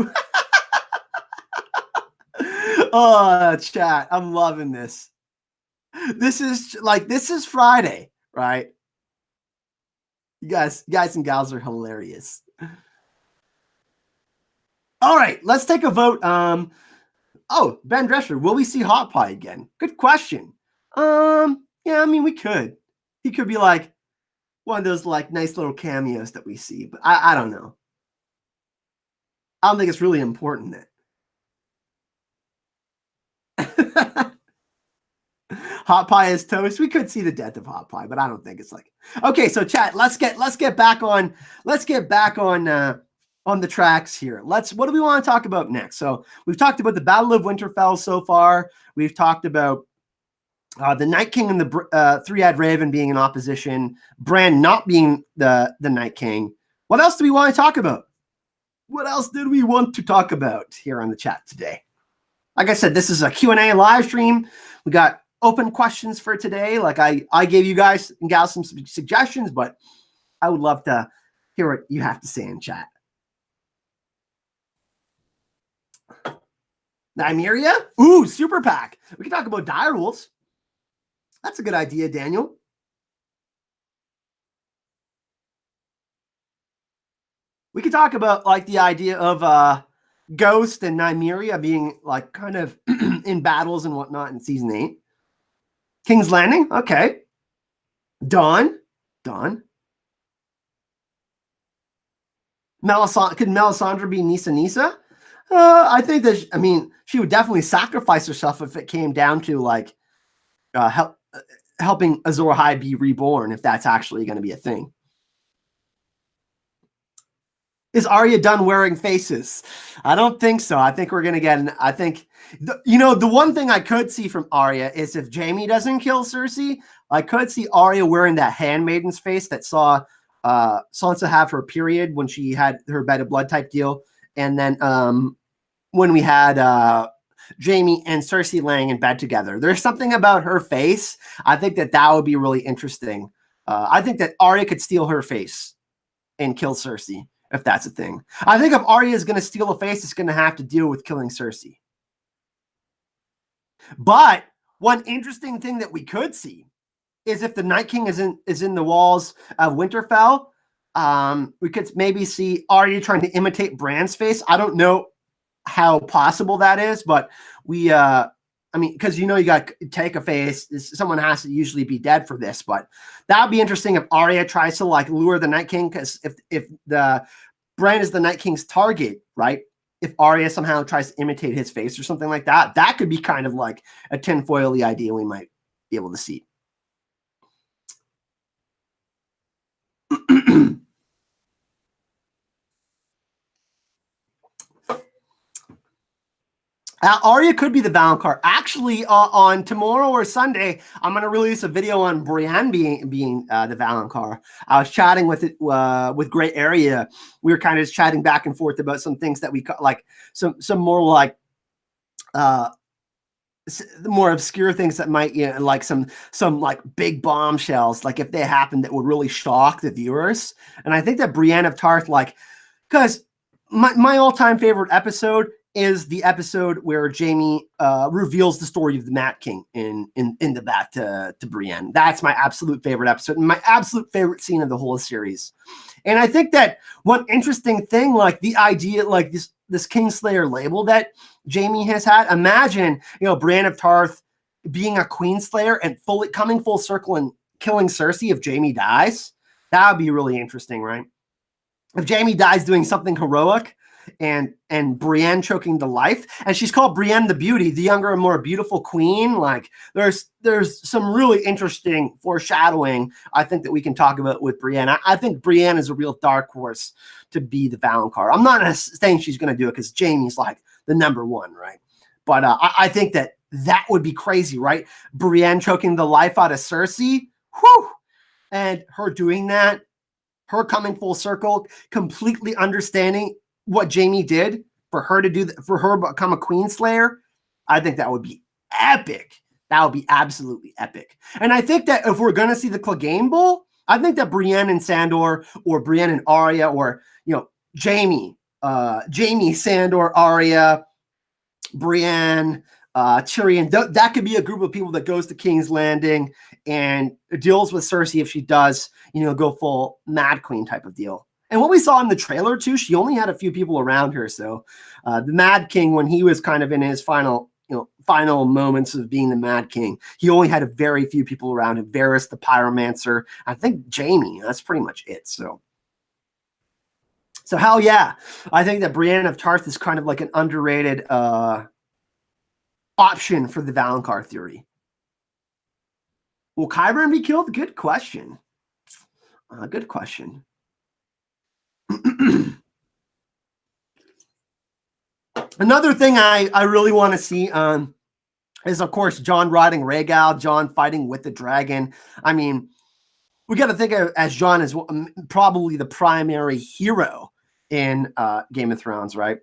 oh, chat. I'm loving this. This is Friday, right? You guys and gals are hilarious. All right, let's take a vote. Oh, Ben Drescher, will we see Hot Pie again? Good question. Yeah, I mean, we could. He could be like one of those like nice little cameos that we see, but I don't know. I don't think it's really important that Hot Pie is toast. We could see the death of Hot Pie, but I don't think it's like okay. So chat, let's get back on the tracks here. What do we want to talk about next? So we've talked about the Battle of Winterfell so far. We've talked about the Night King and the Three-Eyed Raven being in opposition. Bran not being the Night King. What else do we want to talk about? What else did we want to talk about here on the chat today? Like I said, this is a Q&A live stream. We got open questions for today. Like I gave you guys and gals some suggestions, but I would love to hear what you have to say in chat. Nymeria? Ooh, super pack. We can talk about die rules. That's a good idea, Daniel. We could talk about like the idea of Ghost and Nymeria being like kind of in battles and whatnot in season 8. King's Landing, okay. Dawn. Could Melisandre be Nisa Nisa? I think that, I mean, she would definitely sacrifice herself if it came down to like helping Azor Ahai be reborn, if that's actually going to be a thing. Is Arya done wearing faces? I don't think so. I think we're going to get I think, the one thing I could see from Arya is if Jaime doesn't kill Cersei, I could see Arya wearing that handmaiden's face that saw Sansa have her period when she had her bed of blood type deal. And then when we had Jaime and Cersei laying in bed together, there's something about her face. I think that would be really interesting. I think that Arya could steal her face and kill Cersei, if that's a thing. I think if Arya is going to steal a face, it's going to have to deal with killing Cersei. But one interesting thing that we could see is if the Night King is in the walls of Winterfell, we could maybe see Arya trying to imitate Bran's face. I don't know how possible that is, but we I mean, because you got to take a face, someone has to usually be dead for this, but that would be interesting if Arya tries to like lure the Night King, because if the Bran is the Night King's target, right? If Arya somehow tries to imitate his face or something like that, that could be kind of like a tinfoily idea we might be able to see. Arya could be the Valonqar. Actually, on tomorrow or Sunday, I'm going to release a video on Brienne being the Valonqar. I was chatting with Great Area. We were kind of just chatting back and forth about some things that we like, some more like more obscure things that might, like some like big bombshells, like if they happened, that would really shock the viewers. And I think that Brienne of Tarth, like, because my all-time favorite episode is the episode where Jaime reveals the story of the Mad King in the back to Brienne. That's my absolute favorite episode and my absolute favorite scene of the whole series. And I think that one interesting thing, like the idea, like this Kingslayer label that Jaime has had. Imagine, Brienne of Tarth being a Queenslayer and coming full circle and killing Cersei if Jaime dies. That would be really interesting, right? If Jaime dies doing something heroic, and Brienne choking the life, and she's called Brienne the Beauty, the younger and more beautiful queen. Like there's some really interesting foreshadowing I think that we can talk about with Brienne. I think Brienne is a real dark horse to be the Valonqar. I'm not saying she's going to do it because Jaime's like the #1, right? But I think that would be crazy, right? Brienne choking the life out of Cersei, whew, and her doing that, her coming full circle, completely understanding what Jaime did for her to do, for her to become a Queenslayer. I think that would be epic. That would be absolutely epic. And I think that if we're going to see the Cleganebowl, I think that Brienne and Sandor, or Brienne and Arya, or Jaime, Sandor, Arya, Brienne, Tyrion, that could be a group of people that goes to King's Landing and deals with Cersei if she does, go full Mad Queen type of deal. And what we saw in the trailer too, she only had a few people around her. So the Mad King, when he was kind of in his final moments of being the Mad King, he only had a very few people around him. Varys the Pyromancer, I think Jaime. That's pretty much it. So hell yeah, I think that Brienne of Tarth is kind of like an underrated option for the Valonqar theory. Will Qyburn be killed? Good question. Good question. Another thing I really want to see is, of course, Jon riding Rhaegal, Jon fighting with the dragon. I mean, we got to think of as Jon as probably the primary hero in Game of Thrones, right?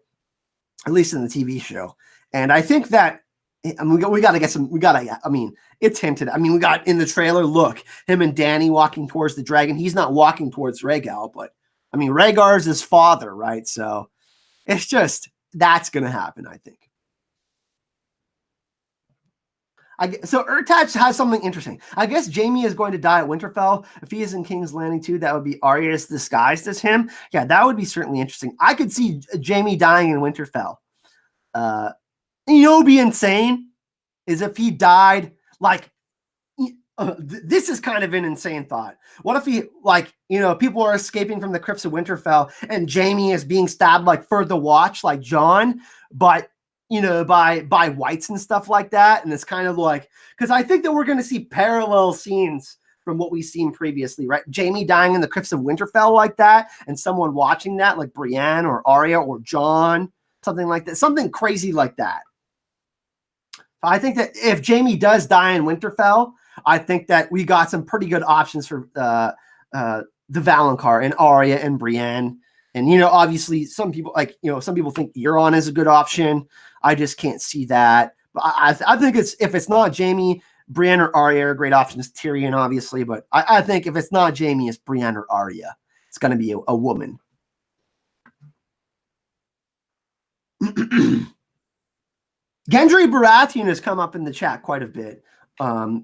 At least in the TV show. And I think that we got to get some. I mean, it's hinted. I mean, we got in the trailer. Look, him and Dany walking towards the dragon. He's not walking towards Rhaegal, but I mean, Rhaegar's his father, right? So it's just, that's going to happen, I think. So Urtach has something interesting. I guess Jaime is going to die at Winterfell. If he is in King's Landing too, that would be Arya disguised as him. Yeah, that would be certainly interesting. I could see Jaime dying in Winterfell. Would be insane is if he died like, this is kind of an insane thought. What if he, like, you know, people are escaping from the crypts of Winterfell, and Jaime is being stabbed like for the watch, like Jon, but you know, by whites and stuff like that. And it's kind of like, because I think that we're going to see parallel scenes from what we've seen previously, right? Jaime dying in the crypts of Winterfell like that, and someone watching that, like Brienne or Arya or Jon, something like that, something crazy like that. I think that if Jaime does die in Winterfell, I think that we got some pretty good options for the Valonqar and Arya and Brienne. And, you know, obviously some people like, you know, some people think Euron is a good option. I just can't see that. But I think if it's not Jaime, Brienne or Arya are great options. Tyrion, obviously. But I think if it's not Jaime, it's Brienne or Arya. It's going to be a woman. Gendry Baratheon has come up in the chat quite a bit. I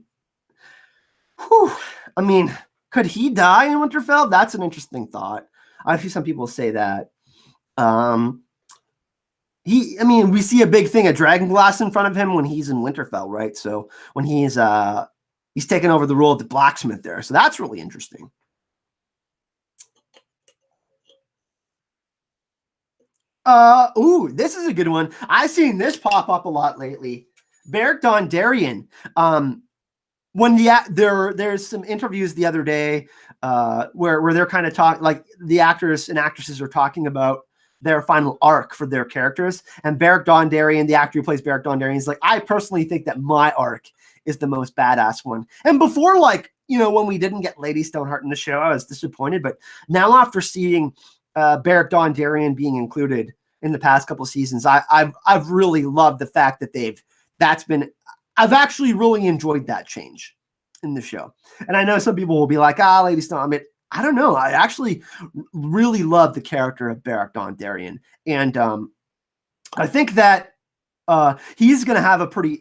mean, could he die in Winterfell? That's an interesting thought. I see some people say that. I mean, we see a big thing of dragonglass in front of him when he's in Winterfell, right? So when he's taking over the role of the blacksmith there. So that's really interesting. Ooh, this is a good one. I've seen this pop up a lot lately. Beric Dondarrion. When there's some interviews the other day where they're kind of talking, like the actors and actresses are talking about their final arc for their characters. And Beric Dondarrion, the actor who plays Beric Dondarrion, is like, I personally think that my arc is the most badass one. And before, like, you know, when we didn't get Lady Stoneheart in the show, I was disappointed. But now after seeing Beric Dondarrion being included in the past couple of seasons, I've really loved the fact that I've actually really enjoyed that change in the show. And I know some people will be like, Lady Stone. I mean, I don't know. I actually really love the character of Beric Dondarrion. And I think that he's going to have a pretty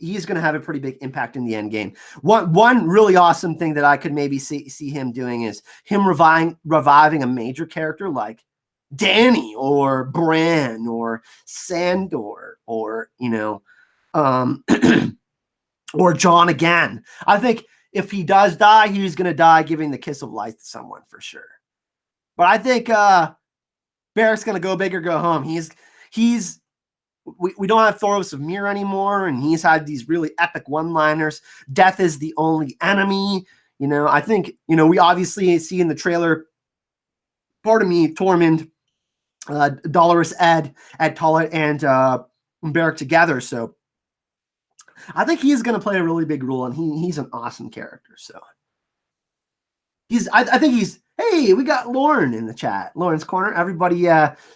big impact in the end game. One really awesome thing that I could maybe see him doing is him reviving a major character like Dany or Bran or Sandor or, you know, or Jon again. I think if he does die, he's going to die giving the kiss of life to someone for sure. But I think Beric's going to go big or go home. We don't have Thoros of Myr anymore, and he's had these really epic one-liners. Death is the only enemy. You know, I think, you know, we obviously see in the trailer, Tormund, Dolorous Ed Tollett, and Beric together. So I think he's going to play a really big role, and he's an awesome character. So I think he's. Hey, we got Lauren in the chat. Lauren's Corner. Everybody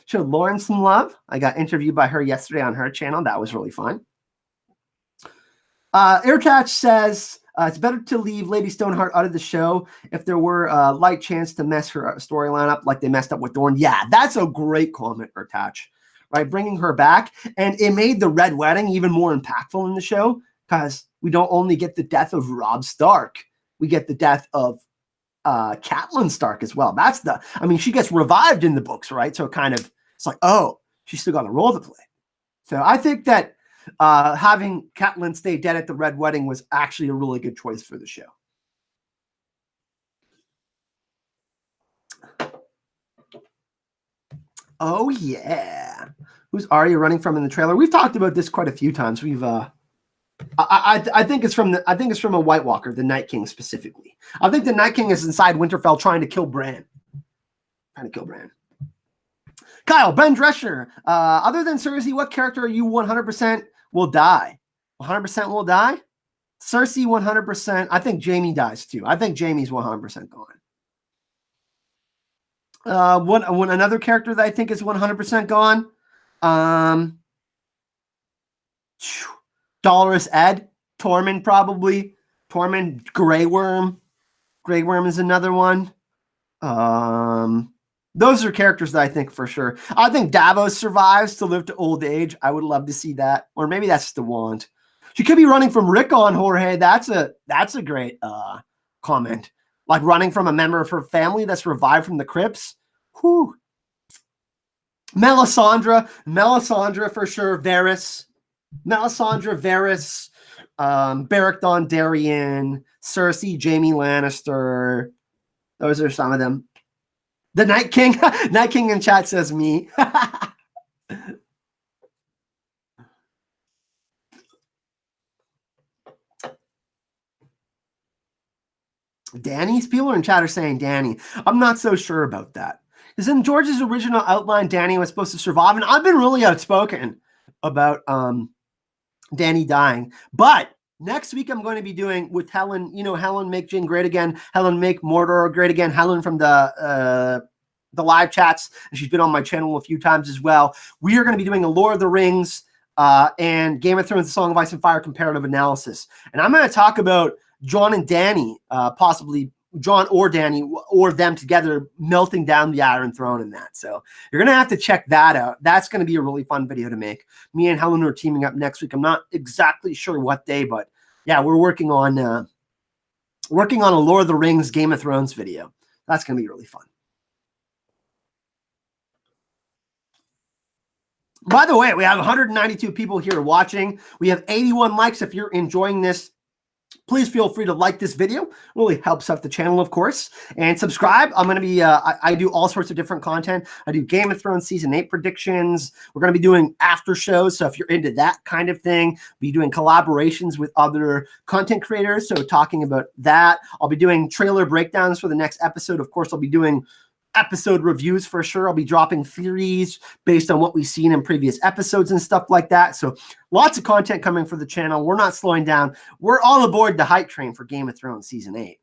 showed Lauren some love. I got interviewed by her yesterday on her channel. That was really fun. Airtouch says it's better to leave Lady Stoneheart out of the show if there were a light chance to mess her storyline up like they messed up with Dorne. Yeah, that's a great comment, Airtouch. Right, bringing her back, and it made the Red Wedding even more impactful in the show because we don't only get the death of Robb Stark, we get the death of Catelyn Stark as well. I mean, she gets revived in the books, right? So it's like, oh, she's still got a role to play. So I think that having Catelyn stay dead at the Red Wedding was actually a really good choice for the show. Oh yeah. Who's Arya running from in the trailer? We've talked about this quite a few times. I think it's from a White Walker, the Night King specifically. I think the Night King is inside Winterfell trying to kill Bran. Kyle, Ben Drescher. Other than Cersei, what character are you 100% will die? 100% will die? Cersei 100%. I think Jaime dies too. I think Jaime's 100% gone. One another character that I think is 100% gone. Dolorous Ed, Tormund probably. Tormund, Grey Worm. Grey Worm is another one. Those are characters that I think for sure. I think Davos survives to live to old age. I would love to see that. Or maybe that's just a want. She could be running from Rickon, Jorge. That's a great comment. Like running from a member of her family that's revived from the crypts. Whew. Melisandre for sure. Varys, Beric Dondarrion, Cersei, Jaime Lannister. Those are some of them. The Night King. Night King in chat says me. Danny's people in chat are saying Danny. I'm not so sure about that. Because in George's original outline, Danny was supposed to survive, and I've been really outspoken about Danny dying. But next week I'm going to be doing with Helen, Helen Make Jane Great Again, Helen Make Mordor Great Again, Helen from the live chats, and she's been on my channel a few times as well. We are going to be doing a Lord of the Rings and Game of Thrones, The Song of Ice and Fire comparative analysis. And I'm going to talk about Jon and Danny, possibly Jon or Danny or them together melting down the Iron Throne in that. So you're going to have to check that out. That's going to be a really fun video to make. Me and Helen are teaming up next week. I'm not exactly sure what day, but yeah, we're working on a Lord of the Rings, Game of Thrones video. That's going to be really fun. By the way, we have 192 people here watching. We have 81 likes. If you're enjoying this, please feel free to like this video. It really helps out the channel, of course. And subscribe. I'm going to be, I do all sorts of different content. I do Game of Thrones Season 8 predictions. We're going to be doing after shows. So if you're into that kind of thing, be doing collaborations with other content creators. So talking about that. I'll be doing trailer breakdowns for the next episode. Of course, I'll be doing episode reviews for sure. I'll be dropping theories based on what we've seen in previous episodes and stuff like that. So lots of content coming for the channel. We're not slowing down. We're all aboard the hype train for Game of Thrones Season 8.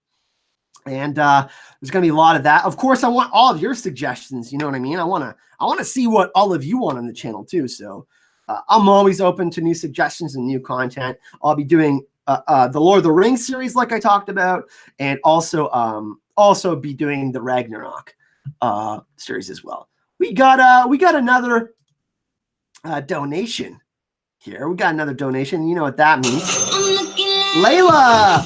And there's going to be a lot of that. Of course, I want all of your suggestions. You know what I mean? I want to see what all of you want on the channel too. So I'm always open to new suggestions and new content. I'll be doing the Lord of the Rings series like I talked about, and also be doing the Ragnarok series as well. We got another donation here. We got another donation. You know what that means. Layla.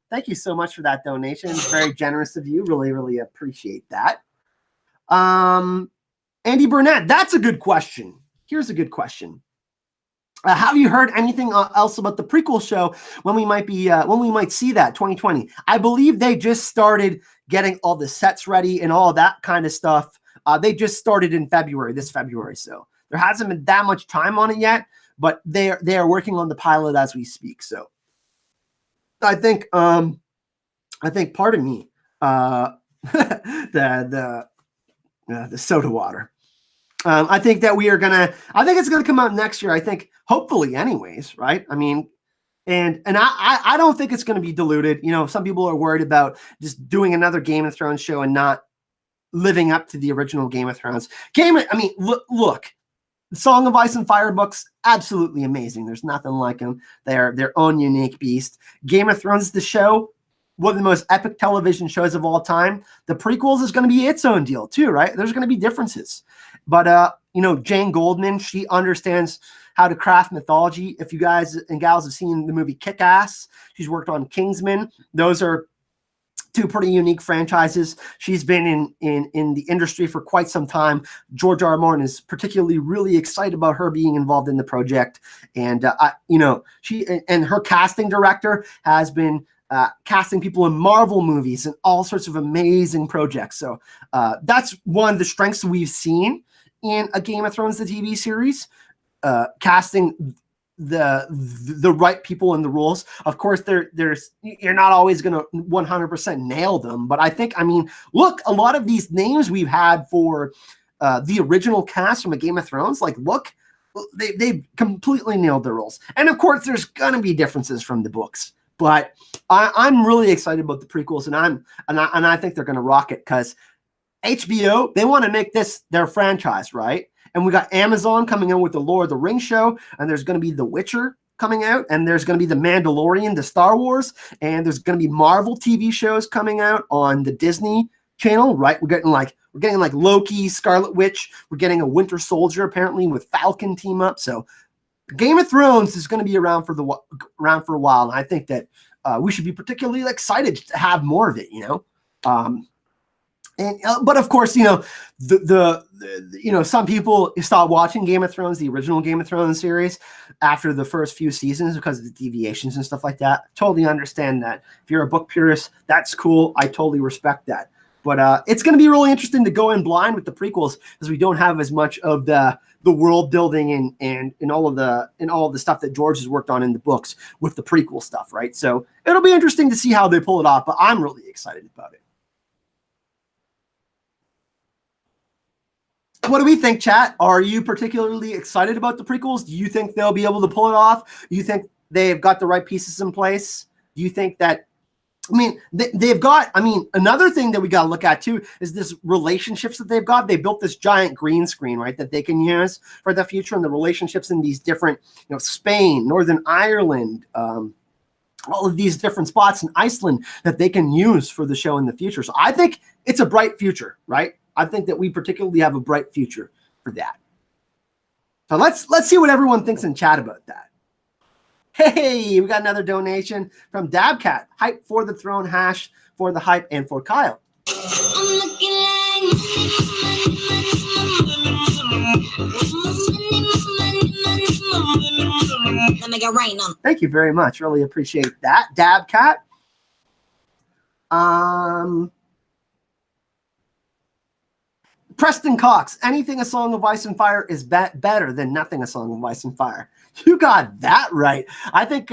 Thank you so much for that donation. It's very generous of you. Really, really appreciate that. Andy Burnett, that's a good question. Here's a good question. Have you heard anything else about the prequel show when we might see that 2020? I believe they just started getting all the sets ready and all that kind of stuff. They just started in this February. So there hasn't been that much time on it yet, but they are working on the pilot as we speak. So I think pardon me, the soda water. I think that I think it's gonna come out next year. I think hopefully anyways, right? I mean, and I don't think it's gonna be diluted. You know, some people are worried about just doing another Game of Thrones show and not living up to the original Game of Thrones. Look, the Song of Ice and Fire books, absolutely amazing. There's nothing like them. They're their own unique beast. Game of Thrones, the show, one of the most epic television shows of all time. The prequels is going to be its own deal too, right? There's going to be differences. But, Jane Goldman, she understands how to craft mythology. If you guys and gals have seen the movie Kick-Ass, she's worked on Kingsman. Those are two pretty unique franchises. She's been in the industry for quite some time. George R. R. Martin is particularly really excited about her being involved in the project. And, she and her casting director has been casting people in Marvel movies and all sorts of amazing projects. So that's one of the strengths we've seen in a Game of Thrones, the TV series, casting the right people in the roles. Of course, you're not always going to 100% nail them, but look, a lot of these names we've had for the original cast from a Game of Thrones, they've completely nailed their roles. And of course, there's going to be differences from the books. But I'm really excited about the prequels, and I think they're going to rock it because HBO, they want to make this their franchise, right? And we got Amazon coming in with the Lord of the Rings show, and there's going to be The Witcher coming out, and there's going to be The Mandalorian, the Star Wars, and there's going to be Marvel TV shows coming out on the Disney Channel, right? We're getting like Loki, Scarlet Witch. We're getting a Winter Soldier apparently with Falcon team up. So Game of Thrones is going to be around for a while, and I think that we should be particularly excited to have more of it. And but of course, the some people stopped watching Game of Thrones, the original Game of Thrones series, after the first few seasons because of the deviations and stuff like that. Totally understand that. If you're a book purist, that's cool. I totally respect that. But it's going to be really interesting to go in blind with the prequels, because we don't have as much of the world building and all of the stuff that George has worked on in the books with the prequel stuff, right? So it'll be interesting to see how they pull it off. But I'm really excited about it. What do we think, chat? Are you particularly excited about the prequels? Do you think they'll be able to pull it off? Do you think they've got the right pieces in place? Do you think that, they've got, another thing that we got to look at too is this relationships that they've got. They built this giant green screen, right, that they can use for the future, and the relationships in these different, Spain, Northern Ireland, all of these different spots in Iceland that they can use for the show in the future. So I think it's a bright future, right? I think that we particularly have a bright future for that. So let's see what everyone thinks in chat about that. Hey, we got another donation from Dabcat. Hype for the throne, hash for the hype, and for Kyle. Thank you very much. Really appreciate that, Dabcat. Preston Cox, anything A Song of Ice and Fire is better than nothing A Song of Ice and Fire. You got that right. I think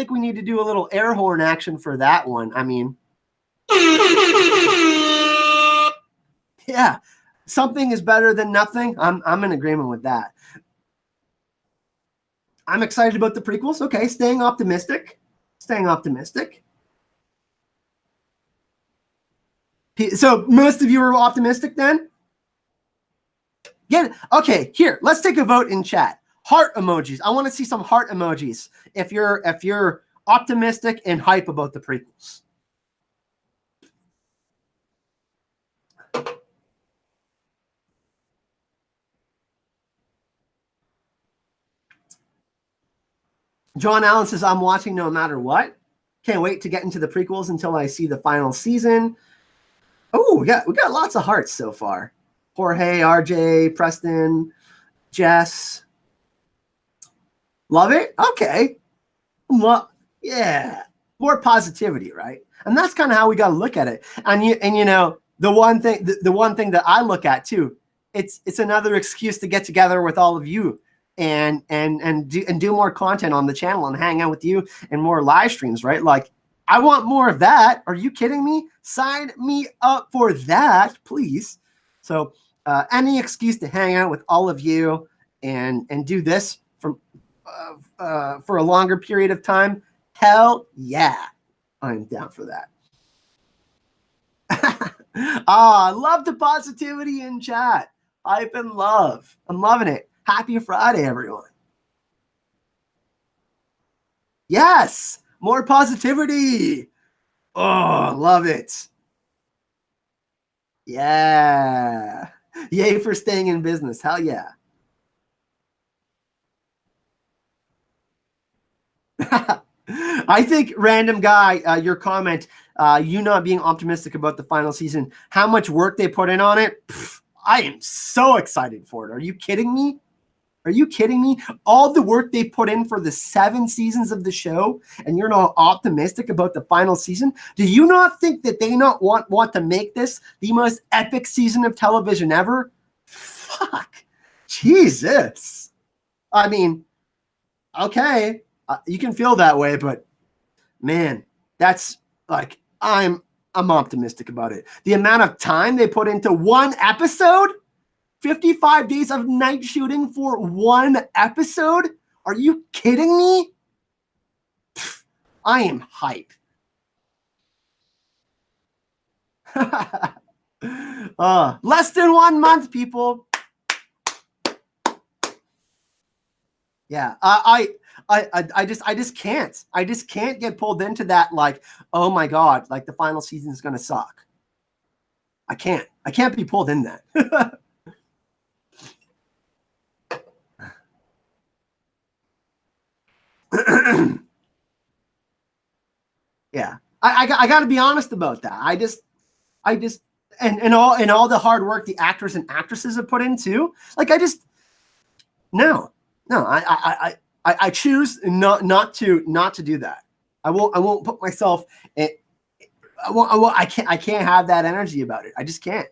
we need to do a little air horn action for that one. Yeah, something is better than nothing. I'm in agreement with that. I'm excited about the prequels. Okay, staying optimistic. So most of you are optimistic then? Okay, here, let's take a vote in chat. Heart emojis. I want to see some heart emojis if you're optimistic and hype about the prequels. John Allen says, I'm watching no matter what. Can't wait to get into the prequels until I see the final season. Oh, we got lots of hearts so far. Jorge, RJ, Preston, Jess. Love it? Okay. Well, yeah. More positivity, right? And that's kind of how we got to look at it. And the one thing that I look at too, it's another excuse to get together with all of you and do more content on the channel and hang out with you and more live streams, right? Like, I want more of that. Are you kidding me? Sign me up for that, please. So any excuse to hang out with all of you and do this for a longer period of time, hell yeah, I'm down for that. I love the positivity in chat. Hype and love. I'm loving it. Happy Friday, everyone. Yes, more positivity. Oh, love it. Yeah. Yay for staying in business. Hell yeah. I think, random guy, your comment, you not being optimistic about the final season, how much work they put in on it. Pff, I am so excited for it. Are you kidding me? Are you kidding me? All the work they put in for the 7 seasons of the show, and you're not optimistic about the final season? Do you not think that they not want to make this the most epic season of television ever? Fuck. Jesus. Okay, you can feel that way, but man, that's like, I'm optimistic about it. The amount of time they put into one episode, 55 days of night shooting for one episode. Are you kidding me? Pfft, I am hype. Less than 1 month, people. Yeah, I just can't get pulled into that, like, oh my God, like the final season is gonna suck. I can't be pulled in that. Yeah, I got to be honest about that. I just and all the hard work the actors and actresses have put in too. Like I just no. I choose not to do that. I won't put myself in, I can't have that energy about it. I just can't.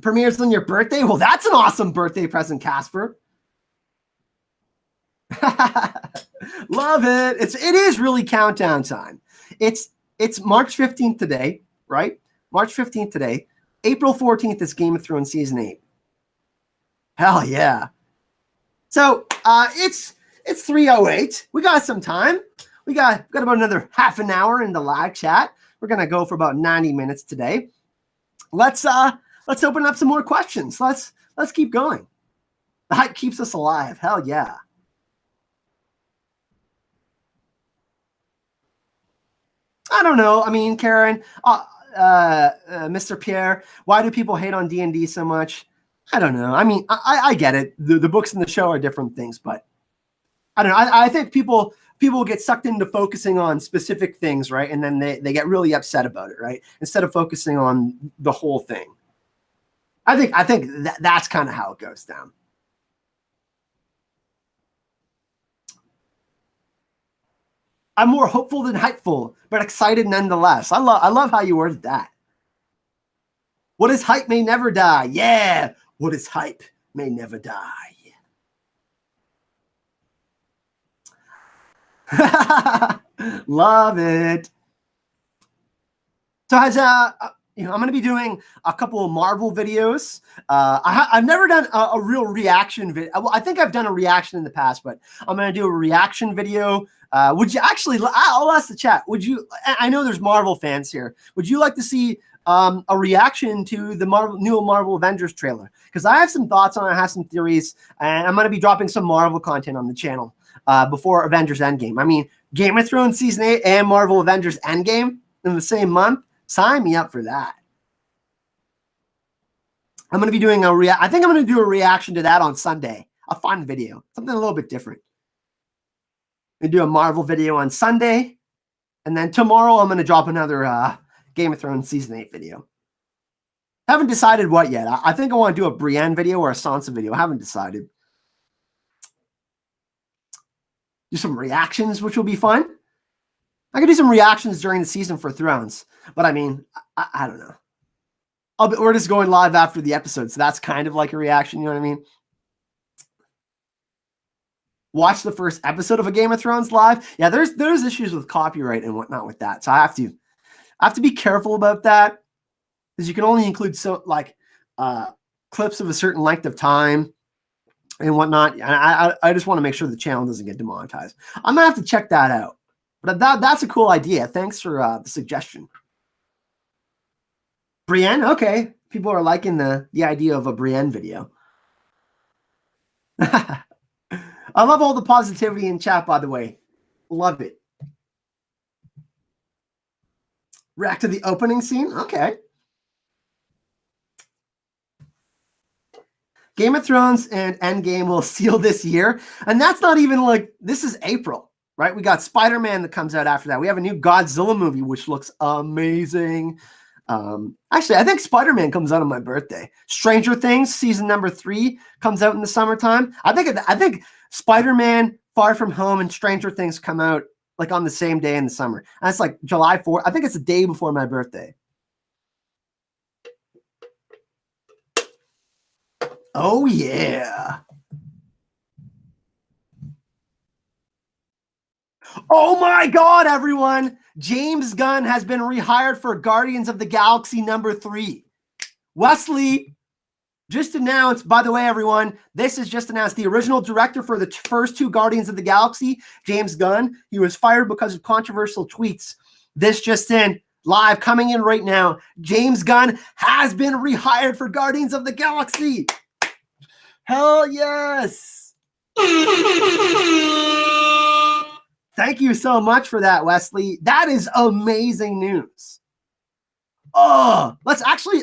Premieres on your birthday? Well, that's an awesome birthday present, Casper. Love it. It is really countdown time. It's March 15th today, right? March 15th today. April 14th is Game of Thrones season 8. Hell yeah. So it's 3:08. We got some time. We got about another half an hour in the live chat. We're gonna go for about 90 minutes today. Let's open up some more questions. Let's keep going. The hype keeps us alive. Hell yeah. I don't know. I mean, Karen, Mr. Pierre, why do people hate on D&D so much? I don't know. I mean, I get it. The books and the show are different things, but I don't know. I think people get sucked into focusing on specific things, right? And then they get really upset about it, right? Instead of focusing on the whole thing. I think that's kind of how it goes down. I'm more hopeful than hypeful, but excited nonetheless. I love how you worded that. What is hype may never die. Yeah. What is hype may never die. Love it. So as I'm going to be doing a couple of Marvel videos. I've never done a real reaction video. Well, I think I've done a reaction in the past, but I'm going to do a reaction video. Would you actually? I'll ask the chat. Would you? I know there's Marvel fans here. Would you like to see a reaction to the new Marvel Avengers trailer? Because I have some thoughts on it. I have some theories, and I'm going to be dropping some Marvel content on the channel before Avengers Endgame. I mean, Game of Thrones season 8 and Marvel Avengers Endgame in the same month. Sign me up for that. I'm going to be doing I think I'm going to do a reaction to that on Sunday. A fun video, something a little bit different. I'm going to do a Marvel video on Sunday, and then tomorrow I'm going to drop another Game of Thrones season 8 video. Haven't decided what yet. I think I want to do a Brienne video or a Sansa video. I haven't decided. Do some reactions, which will be fun. I could do some reactions during the season for Thrones, but I mean, I don't know. We're just going live after the episode, so that's kind of like a reaction, you know what I mean? Watch the first episode of a Game of Thrones live. Yeah, there's issues with copyright and whatnot with that, so I have to be careful about that, because you can only include clips of a certain length of time and whatnot. And I just want to make sure the channel doesn't get demonetized. I'm gonna have to check that out. But that's a cool idea. Thanks for the suggestion. Brienne, okay. People are liking the idea of a Brienne video. I love all the positivity in chat, by the way. Love it. React to the opening scene? Okay. Game of Thrones and Endgame will seal this year. And that's not even like, this is April. Right? We got Spider-Man that comes out after that. We have a new Godzilla movie, which looks amazing. Actually, I think Spider-Man comes out on my birthday. Stranger Things season number 3 comes out in the summertime. I think Spider-Man, Far From Home, and Stranger Things come out like on the same day in the summer. And it's like July 4th. I think it's a day before my birthday. Oh yeah. Oh my God, everyone. James Gunn has been rehired for Guardians of the Galaxy number 3. Wesley just announced, by the way, everyone, this is just announced, the original director for the first 2 Guardians of the Galaxy, James Gunn, he was fired because of controversial tweets. This just in, live, coming in right now. James Gunn has been rehired for Guardians of the Galaxy. Hell yes. Thank you so much for that, Wesley. That is amazing news. Oh, let's actually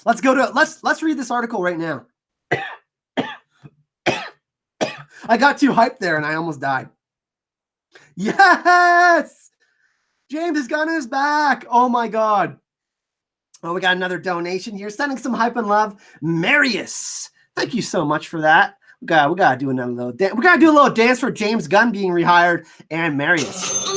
let's read this article right now. I got too hyped there and I almost died. Yes. James Gunn is back. Oh my God. Oh, we got another donation here. Sending some hype and love. Marius. Thank you so much for that. We gotta do another little dance. We gotta do a little dance for James Gunn being rehired and Marius.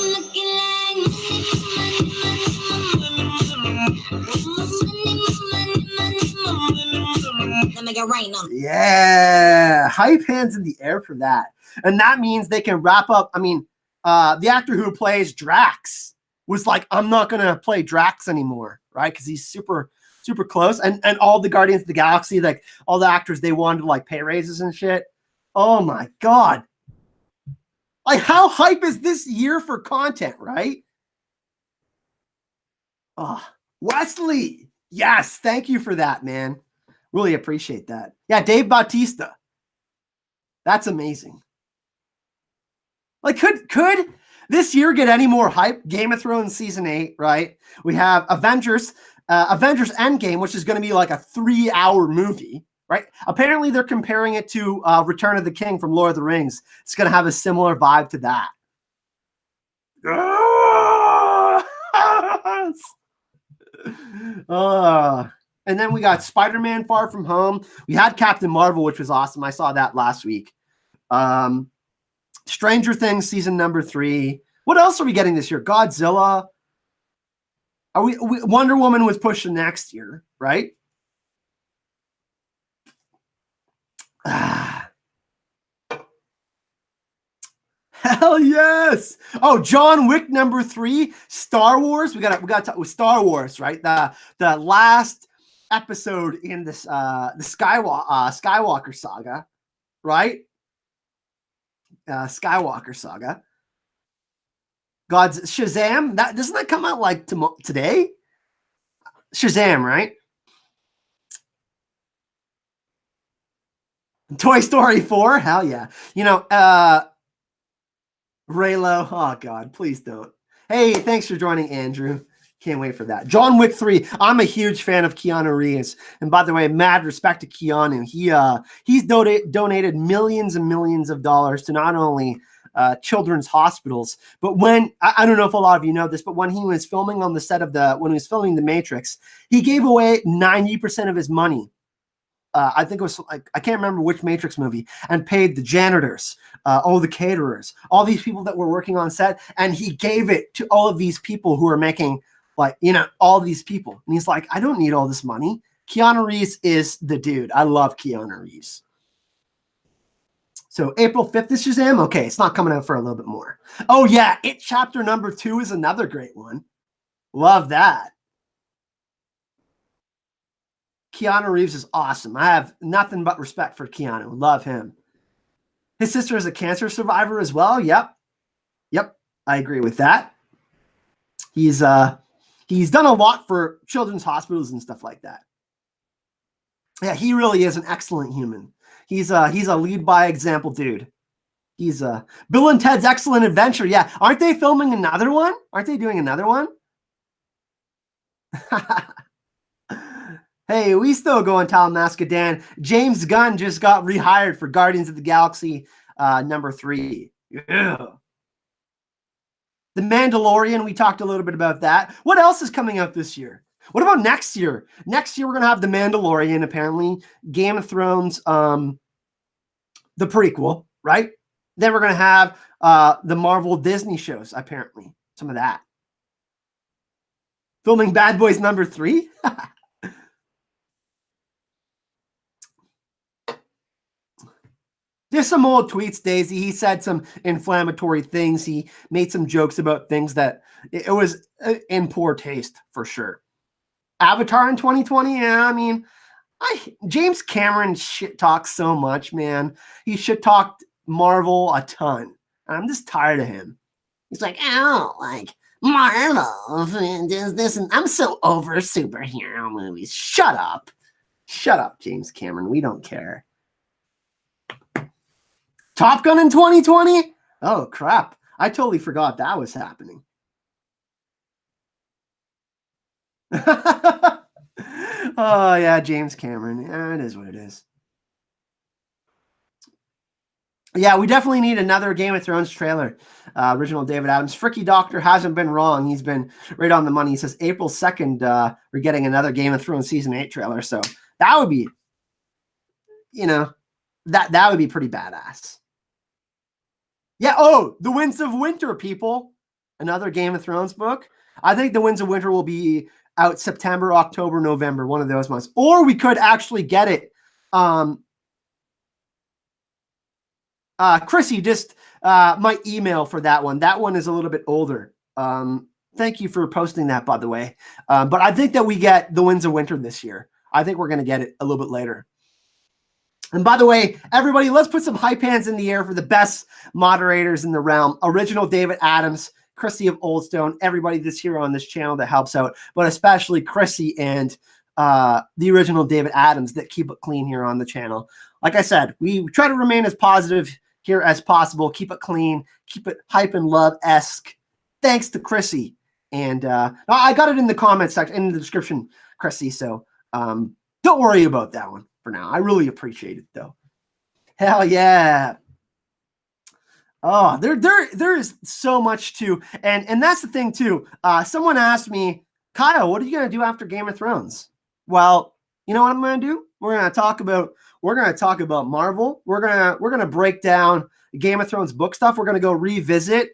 Yeah, hype hands in the air for that. And that means they can wrap up. I mean, the actor who plays Drax was like, I'm not gonna play Drax anymore, right? Because he's super close. And all the Guardians of the Galaxy, like all the actors, they wanted like pay raises and shit. Oh my God. Like, how hype is this year for content, right? Oh, Wesley. Yes, thank you for that, man. Really appreciate that. Yeah, Dave Bautista. That's amazing. Like, could this year get any more hype? Game of Thrones season 8, right? We have Avengers Endgame, which is going to be like a 3-hour movie, right? Apparently, they're comparing it to Return of the King from Lord of the Rings. It's going to have a similar vibe to that. And then we got Spider-Man Far From Home. We had Captain Marvel, which was awesome. I saw that last week. Stranger Things season number 3. What else are we getting this year? Godzilla. Wonder Woman was pushed to next year, right? Hell yes! Oh, John Wick number 3, Star Wars. We got to talk with Star Wars, right? The last episode in this the Skywalker saga, right? Skywalker saga. God's Shazam. That doesn't that come out like today? Shazam, right? Toy Story 4. Hell yeah. You know, Raylo. Oh God, please don't. Hey, thanks for joining, Andrew. Can't wait for that. John Wick 3. I'm a huge fan of Keanu Reeves. And by the way, mad respect to Keanu. He's donated millions and millions of dollars to not only children's hospitals, but when I don't know if a lot of you know this, but when he was filming on the set of when he was filming The Matrix, he gave away 90% of his money. I think it was like, I can't remember which Matrix movie, and paid the janitors, all the caterers, all these people that were working on set, and he gave it to all of these people who are making, like, you know, all these people. And he's like, I don't need all this money. Keanu Reeves is the dude. I love Keanu Reeves. So April 5th is Shazam. Okay, it's not coming out for a little bit more. Oh yeah, It Chapter number 2 is another great one. Love that. Keanu Reeves is awesome. I have nothing but respect for Keanu. Love him. His sister is a cancer survivor as well. Yep. I agree with that. He's done a lot for children's hospitals and stuff like that. Yeah, he really is an excellent human. He's a lead by example dude. He's Bill and Ted's Excellent Adventure. Yeah, aren't they filming another one? Aren't they doing another one? Hey, we still go on Talamasca, Dan. James Gunn just got rehired for Guardians of the Galaxy number 3. Yeah. The Mandalorian, we talked a little bit about that. What else is coming out this year? What about next year? Next year, we're going to have The Mandalorian, apparently. Game of Thrones, the prequel, right? Then we're going to have the Marvel Disney shows, apparently. Some of that. Filming Bad Boys number 3? There's some old tweets, Daisy. He said some inflammatory things. He made some jokes about things that it was in poor taste, for sure. Avatar in 2020? Yeah, I mean, James Cameron shit talks so much, man. He shit talked Marvel a ton. I'm just tired of him. He's like, oh, like, Marvel does this, and I'm so over superhero movies. Shut up. Shut up, James Cameron. We don't care. Top Gun in 2020? Oh, crap. I totally forgot that was happening. Oh, yeah, James Cameron. Yeah, it is what it is. Yeah, we definitely need another Game of Thrones trailer. Original David Adams. Fricky Doctor hasn't been wrong. He's been right on the money. He says April 2nd, we're getting another Game of Thrones Season 8 trailer. So that would be, that would be pretty badass. Yeah, oh, The Winds of Winter, people. Another Game of Thrones book. I think The Winds of Winter will be out September, October, November, one of those months. Or we could actually get it. Chrissy, just my email for that one. That one is a little bit older. Thank you for posting that, by the way. But I think that we get The Winds of Winter this year. I think we're going to get it a little bit later. And by the way, everybody, let's put some hype hands in the air for the best moderators in the realm. Original David Adams, Chrissy of Oldstone, everybody that's here on this channel that helps out, but especially Chrissy and the original David Adams that keep it clean here on the channel. Like I said, we try to remain as positive here as possible, keep it clean, keep it hype and love-esque. Thanks to Chrissy. And I got it in the comment section, in the description, Chrissy, so don't worry about that one for now. I really appreciate it, though. Hell yeah. Oh, there is so much to, and that's the thing too. Someone asked me, Kyle, what are you gonna do after Game of Thrones? Well, you know what I'm gonna do? We're gonna talk about Marvel. We're gonna break down Game of Thrones book stuff. We're gonna go revisit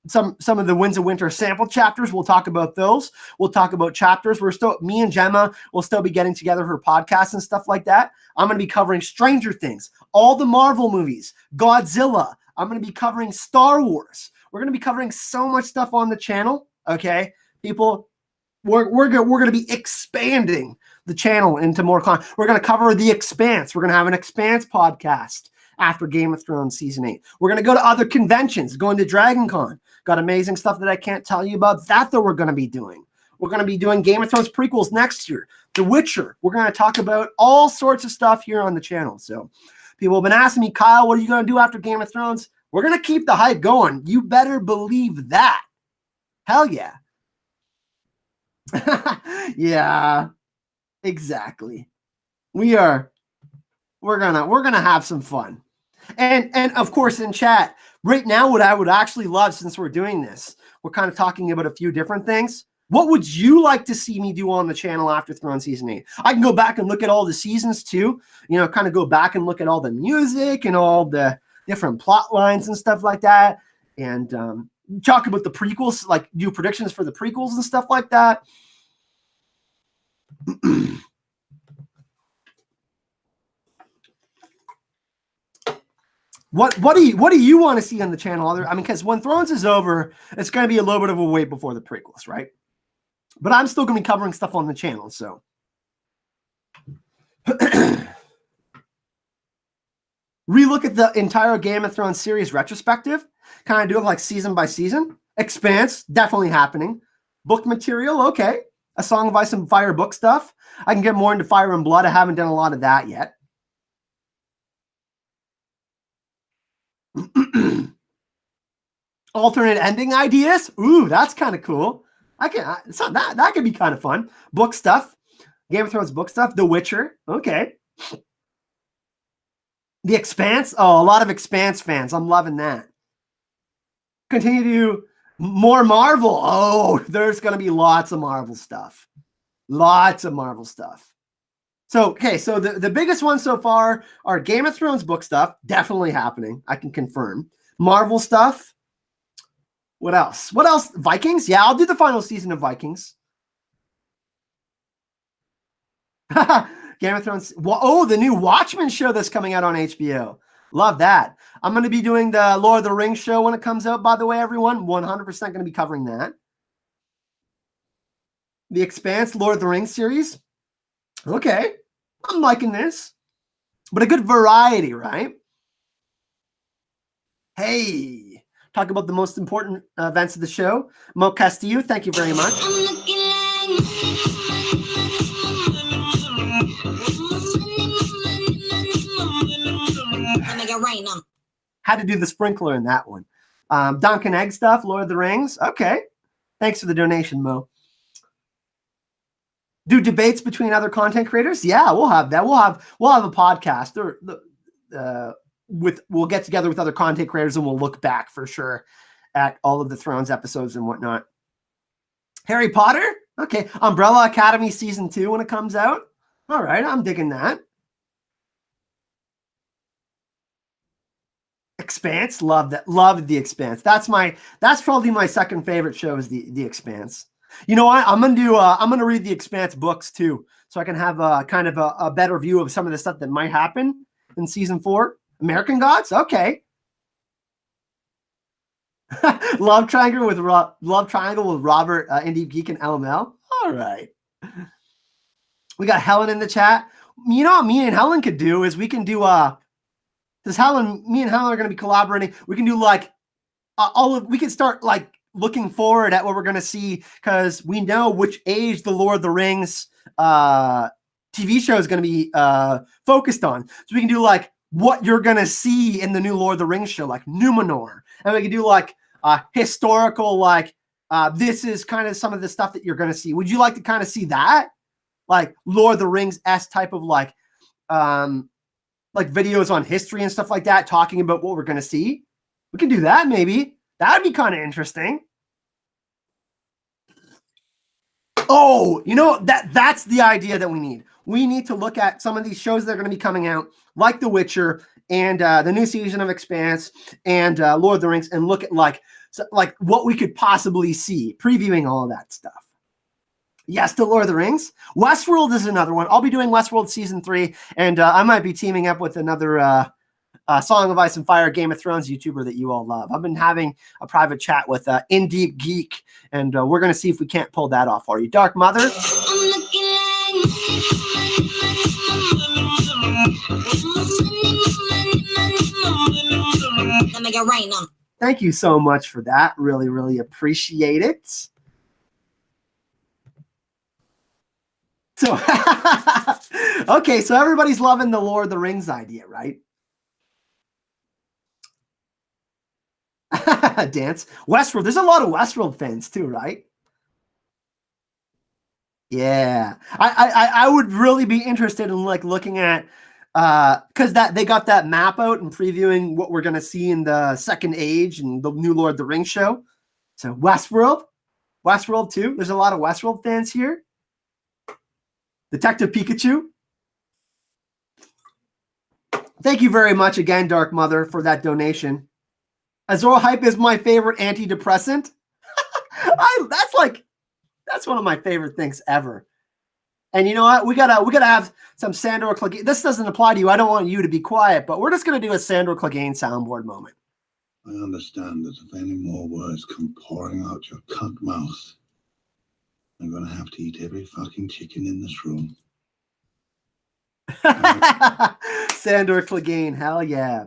some of the Winds of Winter sample chapters. We'll talk about those. We'll talk about chapters. Me and Gemma will still be getting together for podcasts and stuff like that. I'm going to be covering Stranger Things, all the Marvel movies, Godzilla. I'm going to be covering Star Wars. We're going to be covering so much stuff on the channel. Okay, people, we're going to be expanding the channel into more content. We're going to cover The Expanse. We're going to have an Expanse podcast after Game of Thrones Season 8. We're going to go to other conventions, going to Dragon Con. Got amazing stuff that I can't tell you about that we're going to be doing. We're going to be doing Game of Thrones prequels next year. The Witcher. We're going to talk about all sorts of stuff here on the channel. So people have been asking me, Kyle, what are you going to do after Game of Thrones? We're going to keep the hype going. You better believe that. Hell yeah. Yeah, exactly. We're gonna have some fun. And of course, in chat right now, what I would actually love, since we're doing this, we're kind of talking about a few different things. What would you like to see me do on the channel after Thrones Season 8? I can go back and look at all the seasons too, kind of go back and look at all the music and all the different plot lines and stuff like that. And talk about the prequels, like do predictions for the prequels and stuff like that. What do you want to see on the channel? I mean, because when Thrones is over, it's going to be a little bit of a wait before the prequels, right? But I'm still going to be covering stuff on the channel, so. Relook at the entire Game of Thrones series retrospective. Kind of do it like season by season. Expanse, definitely happening. Book material, okay. A Song of Ice and Fire book stuff. I can get more into Fire and Blood. I haven't done a lot of that yet. Alternate ending ideas. Ooh, that's kind of cool. That could be kind of fun. Book stuff. Game of Thrones book stuff. The Witcher. Okay. The Expanse. Oh, a lot of Expanse fans. I'm loving that. Continue to do more Marvel. Oh, there's going to be lots of Marvel stuff. Lots of Marvel stuff. So, okay, so the biggest ones so far are Game of Thrones book stuff. Definitely happening. I can confirm. Marvel stuff. What else? What else? Vikings? Yeah, I'll do the final season of Vikings. Game of Thrones. Oh, the new Watchmen show that's coming out on HBO. Love that. I'm going to be doing the Lord of the Rings show when it comes out, by the way, everyone. 100% going to be covering that. The Expanse, Lord of the Rings series. Okay. I'm liking this. But a good variety, right? Hey. Talk about the most important events of the show. Mo Castillo, thank you very much. Had to do the sprinkler in that one. Duncan Egg stuff, Lord of the Rings. Okay. Thanks for the donation, Mo. Do debates between other content creators? Yeah, we'll have that. We'll have a podcast. we'll get together with other content creators and we'll look back for sure at all of the Thrones episodes and whatnot. Harry Potter? Okay. Umbrella Academy season 2 when it comes out. All right. I'm digging that. Expanse, love that. Love The Expanse. That's probably my second favorite show is The Expanse. You know what? I'm gonna read The Expanse books too, so I can have a kind of a better view of some of the stuff that might happen in season 4. American Gods, okay. Love Triangle with Robert, Indie Geek and LML. All right. We got Helen in the chat. You know what me and Helen could do is we can do me and Helen are going to be collaborating. We can do like we can start like looking forward at what we're going to see because we know which age the Lord of the Rings TV show is going to be focused on. So we can do like what you're going to see in the new Lord of the Rings show, like Numenor. And we can do like historical, like this is kind of some of the stuff that you're going to see. Would you like to kind of see that? Like Lord of the Rings-esque type of like videos on history and stuff like that, talking about what we're going to see. We can do that maybe. That would be kind of interesting. Oh, you know, that's the idea that we need. We need to look at some of these shows that are going to be coming out, like The Witcher and the new season of Expanse and Lord of the Rings, and look at like what we could possibly see, previewing all of that stuff. Yes, to Lord of the Rings. Westworld is another one. I'll be doing Westworld season 3, and I might be teaming up with another Song of Ice and Fire Game of Thrones YouTuber that you all love. I've been having a private chat with In Deep Geek, and we're going to see if we can't pull that off for you. Dark Mother. Thank you so much for that. Really, really appreciate it. So, okay, so everybody's loving the Lord of the Rings idea, right? Dance. Westworld. There's a lot of Westworld fans too, right? Yeah. I would really be interested in like looking at because they got that map out and previewing what we're gonna see in the Second Age and the new Lord of the Rings show. So Westworld too. There's a lot of Westworld fans here. Detective Pikachu. Thank you very much again, Dark Mother, for that donation. Azor Hype is my favorite antidepressant. That's one of my favorite things ever. And you know what? We gotta have some Sandor Clegane. This doesn't apply to you. I don't want you to be quiet, but we're just gonna do a Sandor Clegane soundboard moment. I understand that if any more words come pouring out your cunt mouth, I'm going to have to eat every fucking chicken in this room. Sandor Clegane, hell yeah.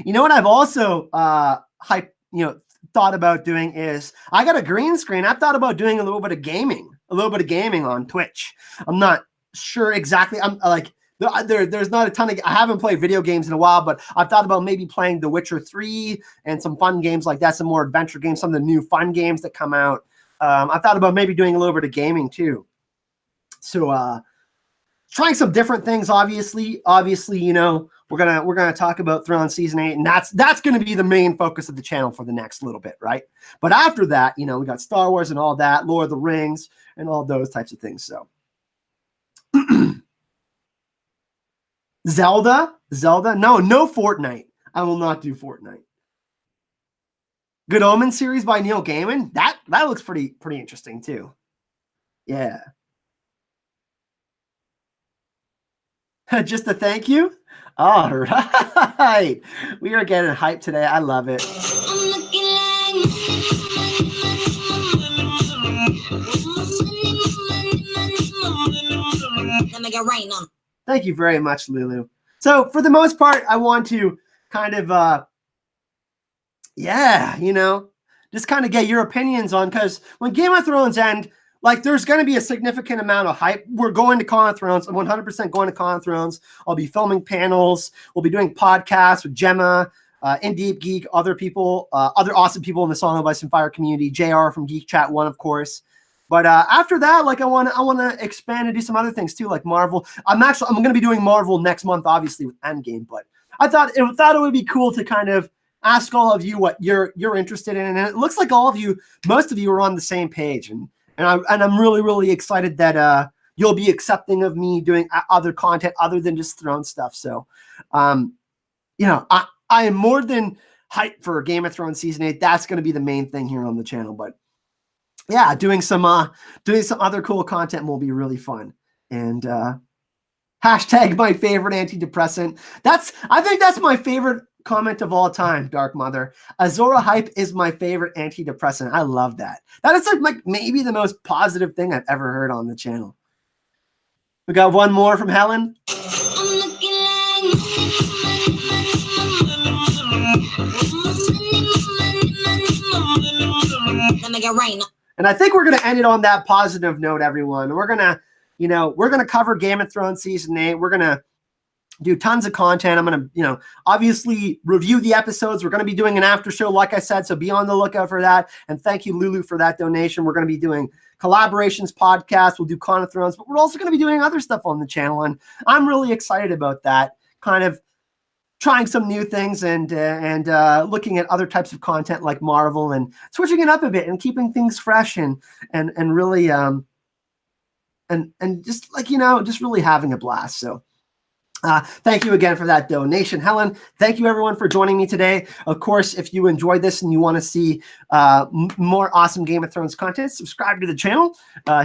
You know what I've also thought about doing is I got a green screen. I've thought about doing a little bit of gaming on Twitch. I'm not sure exactly. I'm like there's not a ton of. I haven't played video games in a while, but I've thought about maybe playing The Witcher 3 and some fun games like that, some more adventure games, some of the new fun games that come out. I thought about maybe doing a little bit of gaming too. So trying some different things, obviously, you know, we're gonna talk about Thrones season 8, and that's gonna be the main focus of the channel for the next little bit, right? But after that, you know, we got Star Wars and all that, Lord of the Rings, and all those types of things. So Zelda, no Fortnite. I will not do Fortnite. Good Omen series by Neil Gaiman. That looks pretty interesting too. Yeah. Just a thank you. All right. We are getting hyped today. I love it. Thank you very much, Lulu. So for the most part, I want to kind of you know, just kind of get your opinions on, because when Game of Thrones end, like there's going to be a significant amount of hype. We're going to Con of Thrones. I'm 100% going to Con of Thrones. I'll be filming panels. We'll be doing podcasts with Gemma, In Deep Geek, other people, other awesome people in the Song of Ice and Fire community, JR from Geek Chat 1, of course. But after that, like I want to expand and do some other things too, like Marvel. I'm going to be doing Marvel next month, obviously with Endgame, but I thought it would be cool to kind of ask all of you what you're interested in, and it looks like most of you are on the same page, and I'm really excited that you'll be accepting of me doing other content other than just Thrones stuff. So, you know, I am more than hyped for Game of Thrones season 8. That's going to be the main thing here on the channel, but yeah, doing some other cool content will be really fun. And hashtag my favorite antidepressant. I think that's my favorite comment of all time, Dark Mother. Azor Ahai is my favorite antidepressant. I love that. That is like maybe the most positive thing I've ever heard on the channel. We got one more from Helen. And I think we're going to end it on that positive note, everyone. We're going to cover Game of Thrones season 8. We're going to do tons of content. I'm going to, obviously review the episodes. We're going to be doing an after show, like I said, so be on the lookout for that. And thank you, Lulu, for that donation. We're going to be doing collaborations, podcasts. We'll do Con of Thrones, but we're also going to be doing other stuff on the channel. And I'm really excited about that, kind of trying some new things and looking at other types of content like Marvel and switching it up a bit and keeping things fresh and really and just like, just really having a blast. So thank you again for that donation, Helen. Thank you, everyone, for joining me today. Of course, if you enjoyed this and you want to see more awesome Game of Thrones content, subscribe to the channel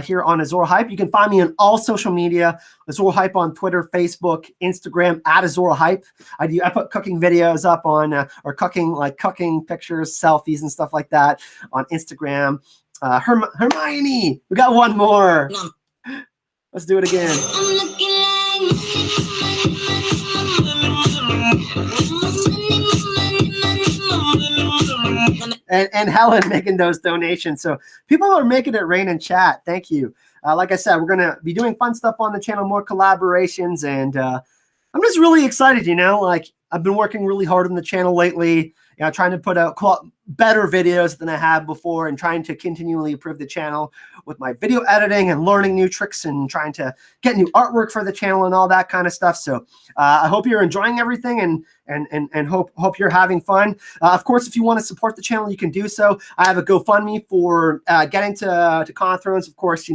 here on Azor Ahai. You can find me on all social media, Azor Ahai on Twitter, Facebook, Instagram, @Azor Ahai. I put cooking videos up on, or cooking pictures, selfies, and stuff like that on Instagram. Hermione, we got one more. Let's do it again. And Helen making those donations. So people are making it rain in chat. Thank you. Like I said, we're going to be doing fun stuff on the channel, more collaborations. And I'm just really excited, like I've been working really hard on the channel lately, trying to put out better videos than I have before and trying to continually improve the channel with my video editing and learning new tricks and trying to get new artwork for the channel and all that kind of stuff. So I hope you're enjoying everything and hope you're having fun. Of course, if you want to support the channel, you can do so. I have a GoFundMe for getting to Con of Thrones. Of course,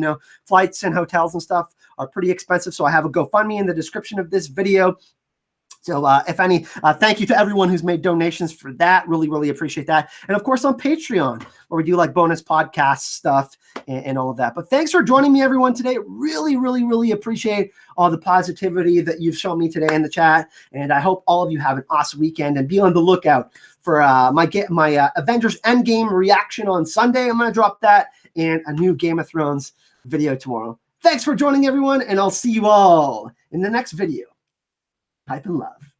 flights and hotels and stuff are pretty expensive. So I have a GoFundMe in the description of this video. So if any, thank you to everyone who's made donations for that. Really appreciate that. And of course on Patreon, where we do like bonus podcast stuff and all of that. But thanks for joining me, everyone, today. Really appreciate all the positivity that you've shown me today in the chat. And I hope all of you have an awesome weekend and be on the lookout for my Avengers Endgame reaction on Sunday. I'm going to drop that and a new Game of Thrones video tomorrow. Thanks for joining, everyone, and I'll see you all in the next video. Hype and love.